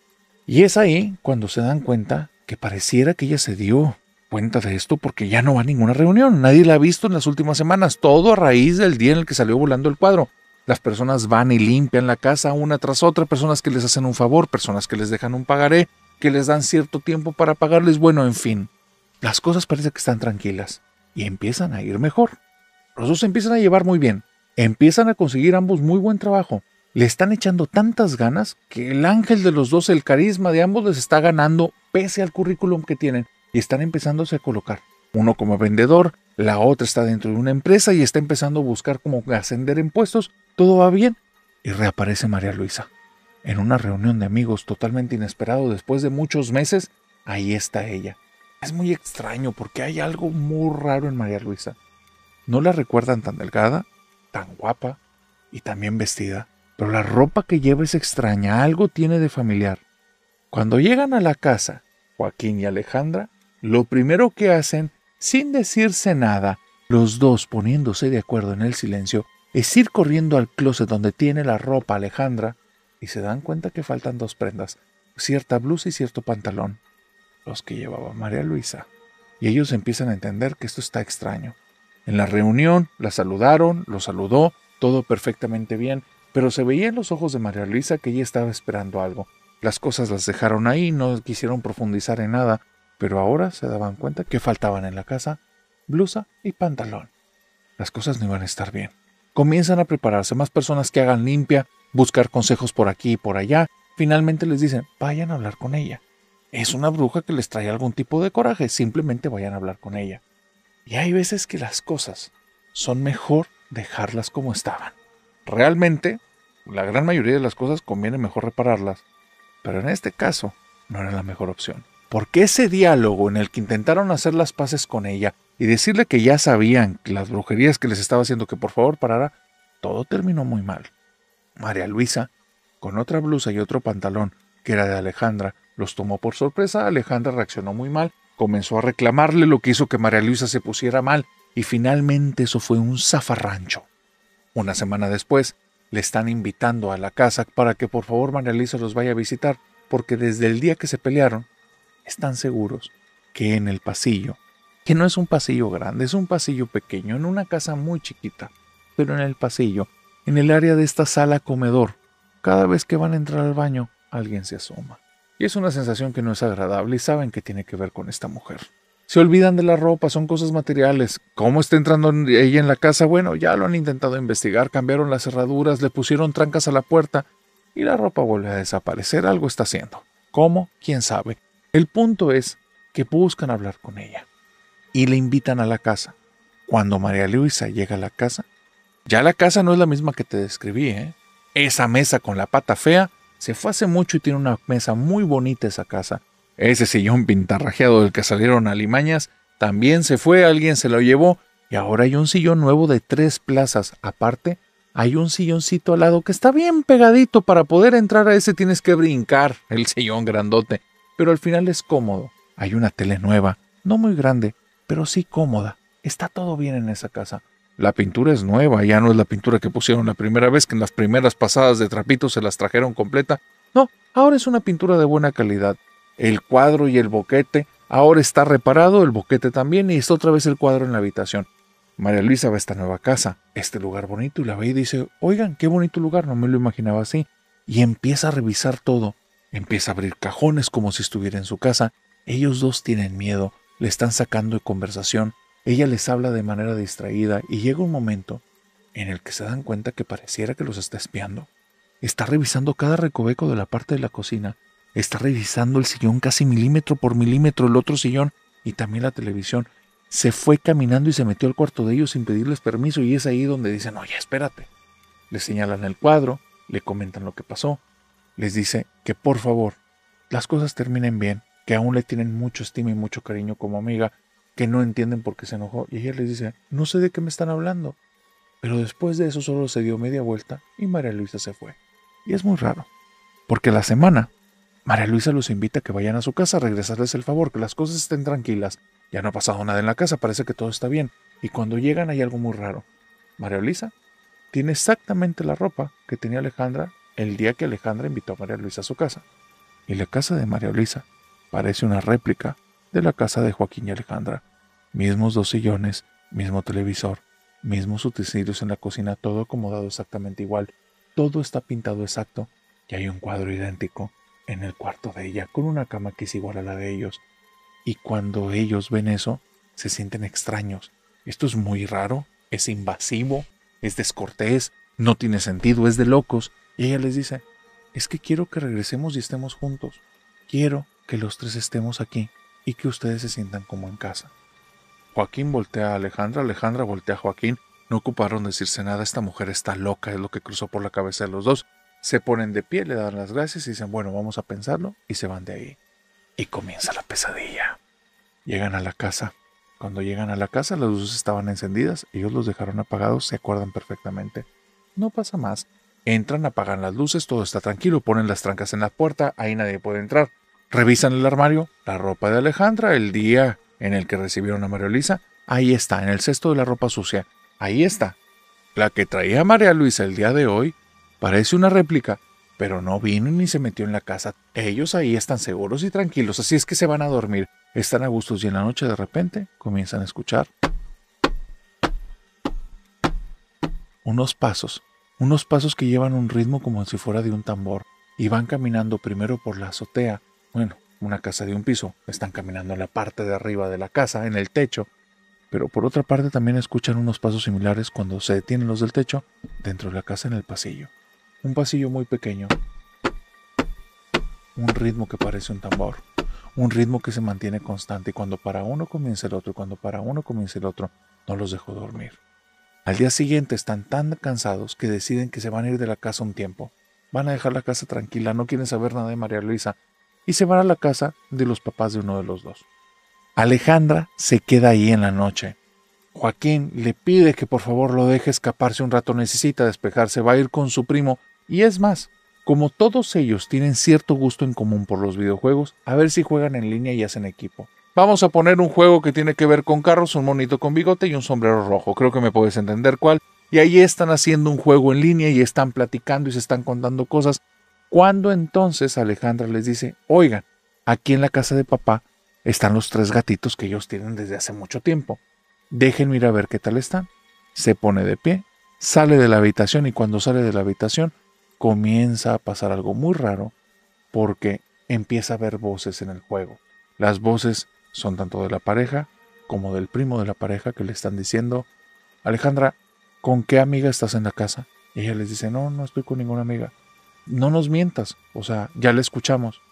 Y es ahí cuando se dan cuenta que pareciera que ella se dio cuenta de esto porque ya no va a ninguna reunión. Nadie la ha visto en las últimas semanas. Todo a raíz del día en el que salió volando el cuadro. Las personas van y limpian la casa una tras otra. Personas que les hacen un favor, personas que les dejan un pagaré, que les dan cierto tiempo para pagarles. Bueno, en fin. Las cosas parece que están tranquilas y empiezan a ir mejor. Los dos se empiezan a llevar muy bien. Empiezan a conseguir ambos muy buen trabajo. Le están echando tantas ganas que el ángel de los dos, el carisma de ambos les está ganando pese al currículum que tienen y están empezándose a colocar. Uno como vendedor, la otra está dentro de una empresa y está empezando a buscar cómo ascender en puestos. Todo va bien y reaparece María Luisa. En una reunión de amigos totalmente inesperado después de muchos meses, ahí está ella. Es muy extraño porque hay algo muy raro en María Luisa. No la recuerdan tan delgada, tan guapa y tan bien vestida. Pero la ropa que lleva es extraña, algo tiene de familiar. Cuando llegan a la casa, Joaquín y Alejandra, lo primero que hacen, sin decirse nada, los dos poniéndose de acuerdo en el silencio, es ir corriendo al closet donde tiene la ropa Alejandra y se dan cuenta que faltan dos prendas, cierta blusa y cierto pantalón, los que llevaba María Luisa. Y ellos empiezan a entender que esto está extraño. En la reunión la saludaron, lo saludó, todo perfectamente bien, pero se veía en los ojos de María Luisa que ella estaba esperando algo. Las cosas las dejaron ahí, no quisieron profundizar en nada, pero ahora se daban cuenta que faltaban en la casa blusa y pantalón. Las cosas no iban a estar bien. Comienzan a prepararse más personas que hagan limpia, buscar consejos por aquí y por allá. Finalmente les dicen, vayan a hablar con ella. Es una bruja que les trae algún tipo de coraje, simplemente vayan a hablar con ella. Y hay veces que las cosas son mejor dejarlas como estaban. Realmente, la gran mayoría de las cosas conviene mejor repararlas, pero en este caso no era la mejor opción. Porque ese diálogo en el que intentaron hacer las paces con ella, y decirle que ya sabían las brujerías que les estaba haciendo, que por favor parara, todo terminó muy mal. María Luisa, con otra blusa y otro pantalón, que era de Alejandra, los tomó por sorpresa. Alejandra reaccionó muy mal, comenzó a reclamarle, lo que hizo que María Luisa se pusiera mal, y finalmente eso fue un zafarrancho. Una semana después, le están invitando a la casa para que por favor María Luisa los vaya a visitar, porque desde el día que se pelearon, están seguros que en el pasillo, que no es un pasillo grande, es un pasillo pequeño, en una casa muy chiquita, pero en el pasillo, en el área de esta sala comedor, cada vez que van a entrar al baño, alguien se asoma. Y es una sensación que no es agradable y saben que tiene que ver con esta mujer. Se olvidan de la ropa, son cosas materiales. ¿Cómo está entrando ella en la casa? Bueno, ya lo han intentado investigar, cambiaron las cerraduras, le pusieron trancas a la puerta y la ropa vuelve a desaparecer. Algo está haciendo. ¿Cómo? ¿Quién sabe? El punto es que buscan hablar con ella y le invitan a la casa. Cuando María Luisa llega a la casa, ya la casa no es la misma que te describí, ¿eh? Esa mesa con la pata fea se fue hace mucho y tiene una mesa muy bonita esa casa. Ese sillón pintarrajeado del que salieron alimañas también se fue, alguien se lo llevó y ahora hay un sillón nuevo de 3 plazas. Aparte, hay un silloncito al lado que está bien pegadito. Para poder entrar a ese tienes que brincar el sillón grandote, pero al final es cómodo. Hay una tele nueva, no muy grande, pero sí cómoda. Está todo bien en esa casa. La pintura es nueva, ya no es la pintura que pusieron la primera vez, que en las primeras pasadas de trapito se las trajeron completa. No, ahora es una pintura de buena calidad. El cuadro y el boquete ahora está reparado, el boquete también, y está otra vez el cuadro en la habitación. María Luisa va a esta nueva casa, este lugar bonito, y la ve y dice, oigan, qué bonito lugar, no me lo imaginaba así. Y empieza a revisar todo, empieza a abrir cajones como si estuviera en su casa. Ellos dos tienen miedo, le están sacando de conversación. Ella les habla de manera distraída y llega un momento en el que se dan cuenta que pareciera que los está espiando. Está revisando cada recoveco de la parte de la cocina. Está revisando el sillón casi milímetro por milímetro, el otro sillón y también la televisión. Se fue caminando y se metió al cuarto de ellos sin pedirles permiso y es ahí donde dicen, oye, espérate. Le señalan el cuadro, le comentan lo que pasó. Les dice que por favor las cosas terminen bien, que aún le tienen mucho estima y mucho cariño como amiga, que no entienden por qué se enojó. Y ella les dice, no sé de qué me están hablando. Pero después de eso solo se dio media vuelta y María Luisa se fue. Y es muy raro, porque a la semana María Luisa los invita a que vayan a su casa a regresarles el favor, que las cosas estén tranquilas. Ya no ha pasado nada en la casa, parece que todo está bien. Y cuando llegan hay algo muy raro. María Luisa tiene exactamente la ropa que tenía Alejandra el día que Alejandra invitó a María Luisa a su casa. Y la casa de María Luisa parece una réplica de la casa de Joaquín y Alejandra. Mismos 2 sillones, mismo televisor, mismos utensilios en la cocina, todo acomodado exactamente igual. Todo está pintado exacto y hay un cuadro idéntico en el cuarto de ella, con una cama que es igual a la de ellos. Y cuando ellos ven eso, se sienten extraños. Esto es muy raro, es invasivo, es descortés, no tiene sentido, es de locos. Y ella les dice, es que quiero que regresemos y estemos juntos. Quiero que los 3 estemos aquí y que ustedes se sientan como en casa. Joaquín voltea a Alejandra, Alejandra voltea a Joaquín. No ocuparon decirse nada, esta mujer está loca, es lo que cruzó por la cabeza de los dos. Se ponen de pie, le dan las gracias y dicen, bueno, vamos a pensarlo, y se van de ahí. Y comienza la pesadilla. Llegan a la casa. Cuando llegan a la casa, las luces estaban encendidas, ellos los dejaron apagados, se acuerdan perfectamente. No pasa más. Entran, apagan las luces, todo está tranquilo, ponen las trancas en la puerta, ahí nadie puede entrar. Revisan el armario, la ropa de Alejandra, el día en el que recibieron a María Luisa, ahí está, en el cesto de la ropa sucia, ahí está. La que traía María Luisa el día de hoy parece una réplica, pero no vino ni se metió en la casa. Ellos ahí están seguros y tranquilos, así es que se van a dormir. Están a gustos y en la noche de repente comienzan a escuchar unos pasos que llevan un ritmo como si fuera de un tambor y van caminando primero por la azotea. Bueno, una casa de un piso, están caminando en la parte de arriba de la casa, en el techo, pero por otra parte también escuchan unos pasos similares cuando se detienen los del techo dentro de la casa en el pasillo. Un pasillo muy pequeño, un ritmo que parece un tambor, un ritmo que se mantiene constante y cuando para uno comienza el otro y cuando para uno comienza el otro, no los dejó dormir. Al día siguiente están tan cansados que deciden que se van a ir de la casa un tiempo. Van a dejar la casa tranquila, no quieren saber nada de María Luisa y se van a la casa de los papás de uno de los dos. Alejandra se queda ahí en la noche. Joaquín le pide que por favor lo deje escaparse un rato, necesita despejarse, va a ir con su primo. Y es más, como todos ellos tienen cierto gusto en común por los videojuegos, a ver si juegan en línea y hacen equipo. Vamos a poner un juego que tiene que ver con carros, un monito con bigote y un sombrero rojo. Creo que me puedes entender cuál. Y ahí están haciendo un juego en línea y están platicando y se están contando cosas. Cuando entonces Alejandra les dice, oigan, aquí en la casa de papá están los 3 gatitos que ellos tienen desde hace mucho tiempo. Déjenme ir a ver qué tal están. Se pone de pie, sale de la habitación y cuando sale de la habitación comienza a pasar algo muy raro porque empieza a haber voces en el juego. Las voces son tanto de la pareja como del primo de la pareja que le están diciendo, Alejandra, ¿con qué amiga estás en la casa? Y ella les dice, no, no estoy con ninguna amiga. No nos mientas, o sea, ya la escuchamos.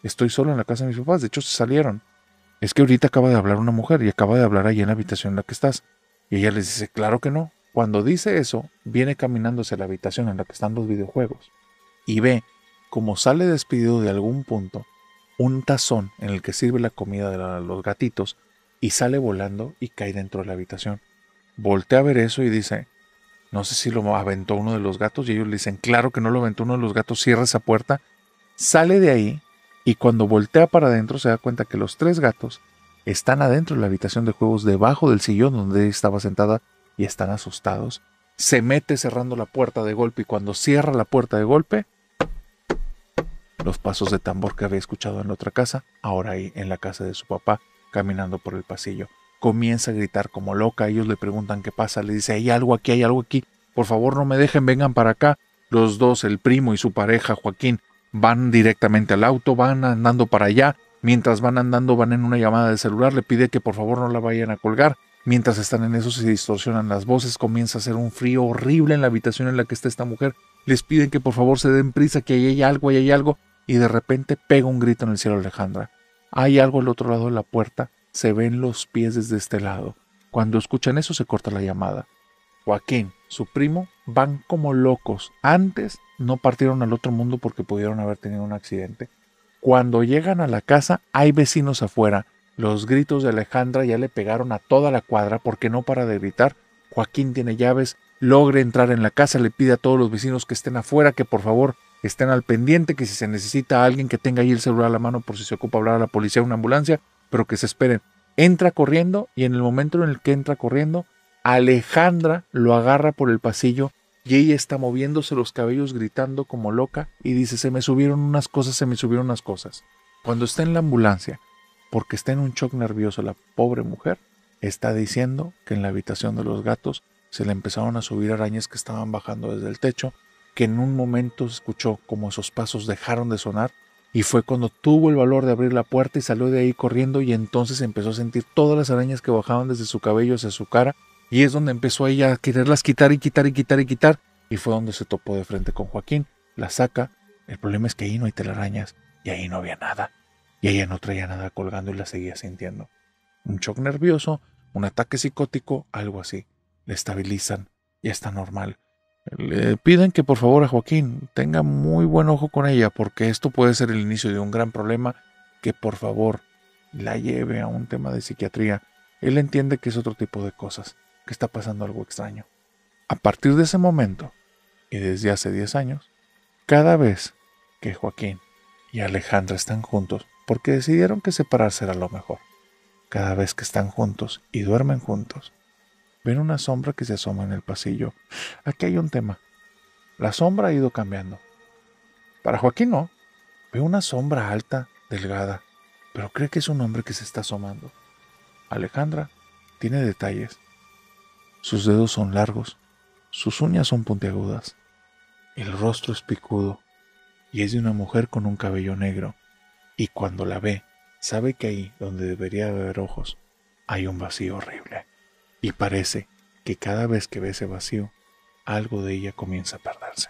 Estoy solo en la casa de mis papás, de hecho se salieron. Es que ahorita acaba de hablar una mujer y acaba de hablar ahí en la habitación en la que estás. Y ella les dice, claro que no. Cuando dice eso, viene caminando hacia la habitación en la que están los videojuegos y ve como sale despedido de algún punto un tazón en el que sirve la comida de los gatitos y sale volando y cae dentro de la habitación. Voltea a ver eso y dice, no sé si lo aventó uno de los gatos, y ellos le dicen, claro que no lo aventó uno de los gatos, cierra esa puerta, sale de ahí y cuando voltea para adentro se da cuenta que los 3 gatos están adentro de la habitación de juegos debajo del sillón donde estaba sentada y están asustados. Se mete cerrando la puerta de golpe y cuando cierra la puerta de golpe, los pasos de tambor que había escuchado en la otra casa, ahora ahí en la casa de su papá, caminando por el pasillo. Comienza a gritar como loca, ellos le preguntan qué pasa, le dice, hay algo aquí, por favor no me dejen, vengan para acá. Los dos, el primo y su pareja, Joaquín, van directamente al auto, van andando para allá, mientras van andando van en una llamada de celular, le pide que por favor no la vayan a colgar. Mientras están en eso se distorsionan las voces, comienza a hacer un frío horrible en la habitación en la que está esta mujer, les piden que por favor se den prisa, que ahí hay algo, y de repente pega un grito en el cielo Alejandra. Hay algo al otro lado de la puerta, se ven los pies desde este lado. Cuando escuchan eso se corta la llamada. Joaquín, su primo, van como locos. Antes no partieron al otro mundo porque pudieron haber tenido un accidente. Cuando llegan a la casa hay vecinos afuera. Los gritos de Alejandra ya le pegaron a toda la cuadra porque no para de gritar. Joaquín tiene llaves, logra entrar en la casa, le pide a todos los vecinos que estén afuera que por favor estén al pendiente, que si se necesita a alguien que tenga ahí el celular a la mano por si se ocupa hablar a la policía o una ambulancia, pero que se esperen. Entra corriendo y en el momento en el que entra corriendo, Alejandra lo agarra por el pasillo y ella está moviéndose los cabellos gritando como loca y dice, se me subieron unas cosas. Cuando está en la ambulancia, porque está en un shock nervioso la pobre mujer, está diciendo que en la habitación de los gatos se le empezaron a subir arañas que estaban bajando desde el techo, que en un momento se escuchó como esos pasos dejaron de sonar y fue cuando tuvo el valor de abrir la puerta y salió de ahí corriendo y entonces empezó a sentir todas las arañas que bajaban desde su cabello hacia su cara y es donde empezó ella a quererlas quitar y fue donde se topó de frente con Joaquín, la saca. El problema es que ahí no hay telarañas y ahí no había nada y ella no traía nada colgando y la seguía sintiendo. Un shock nervioso, un ataque psicótico, algo así. Le estabilizan y está normal. Le piden que por favor a Joaquín tenga muy buen ojo con ella porque esto puede ser el inicio de un gran problema, que por favor la lleve a un tema de psiquiatría. Él entiende que es otro tipo de cosas, que está pasando algo extraño. A partir de ese momento, y desde hace 10 años, cada vez que Joaquín y Alejandra están juntos, porque decidieron que separarse era lo mejor, cada vez que están juntos y duermen juntos, ven una sombra que se asoma en el pasillo. Aquí hay un tema. La sombra ha ido cambiando. Para Joaquín no. Ve una sombra alta, delgada, pero cree que es un hombre que se está asomando. Alejandra tiene detalles. Sus dedos son largos, sus uñas son puntiagudas, el rostro es picudo y es de una mujer con un cabello negro. Y cuando la ve, sabe que ahí donde debería haber ojos, hay un vacío horrible. Y parece que cada vez que ve ese vacío, algo de ella comienza a perderse.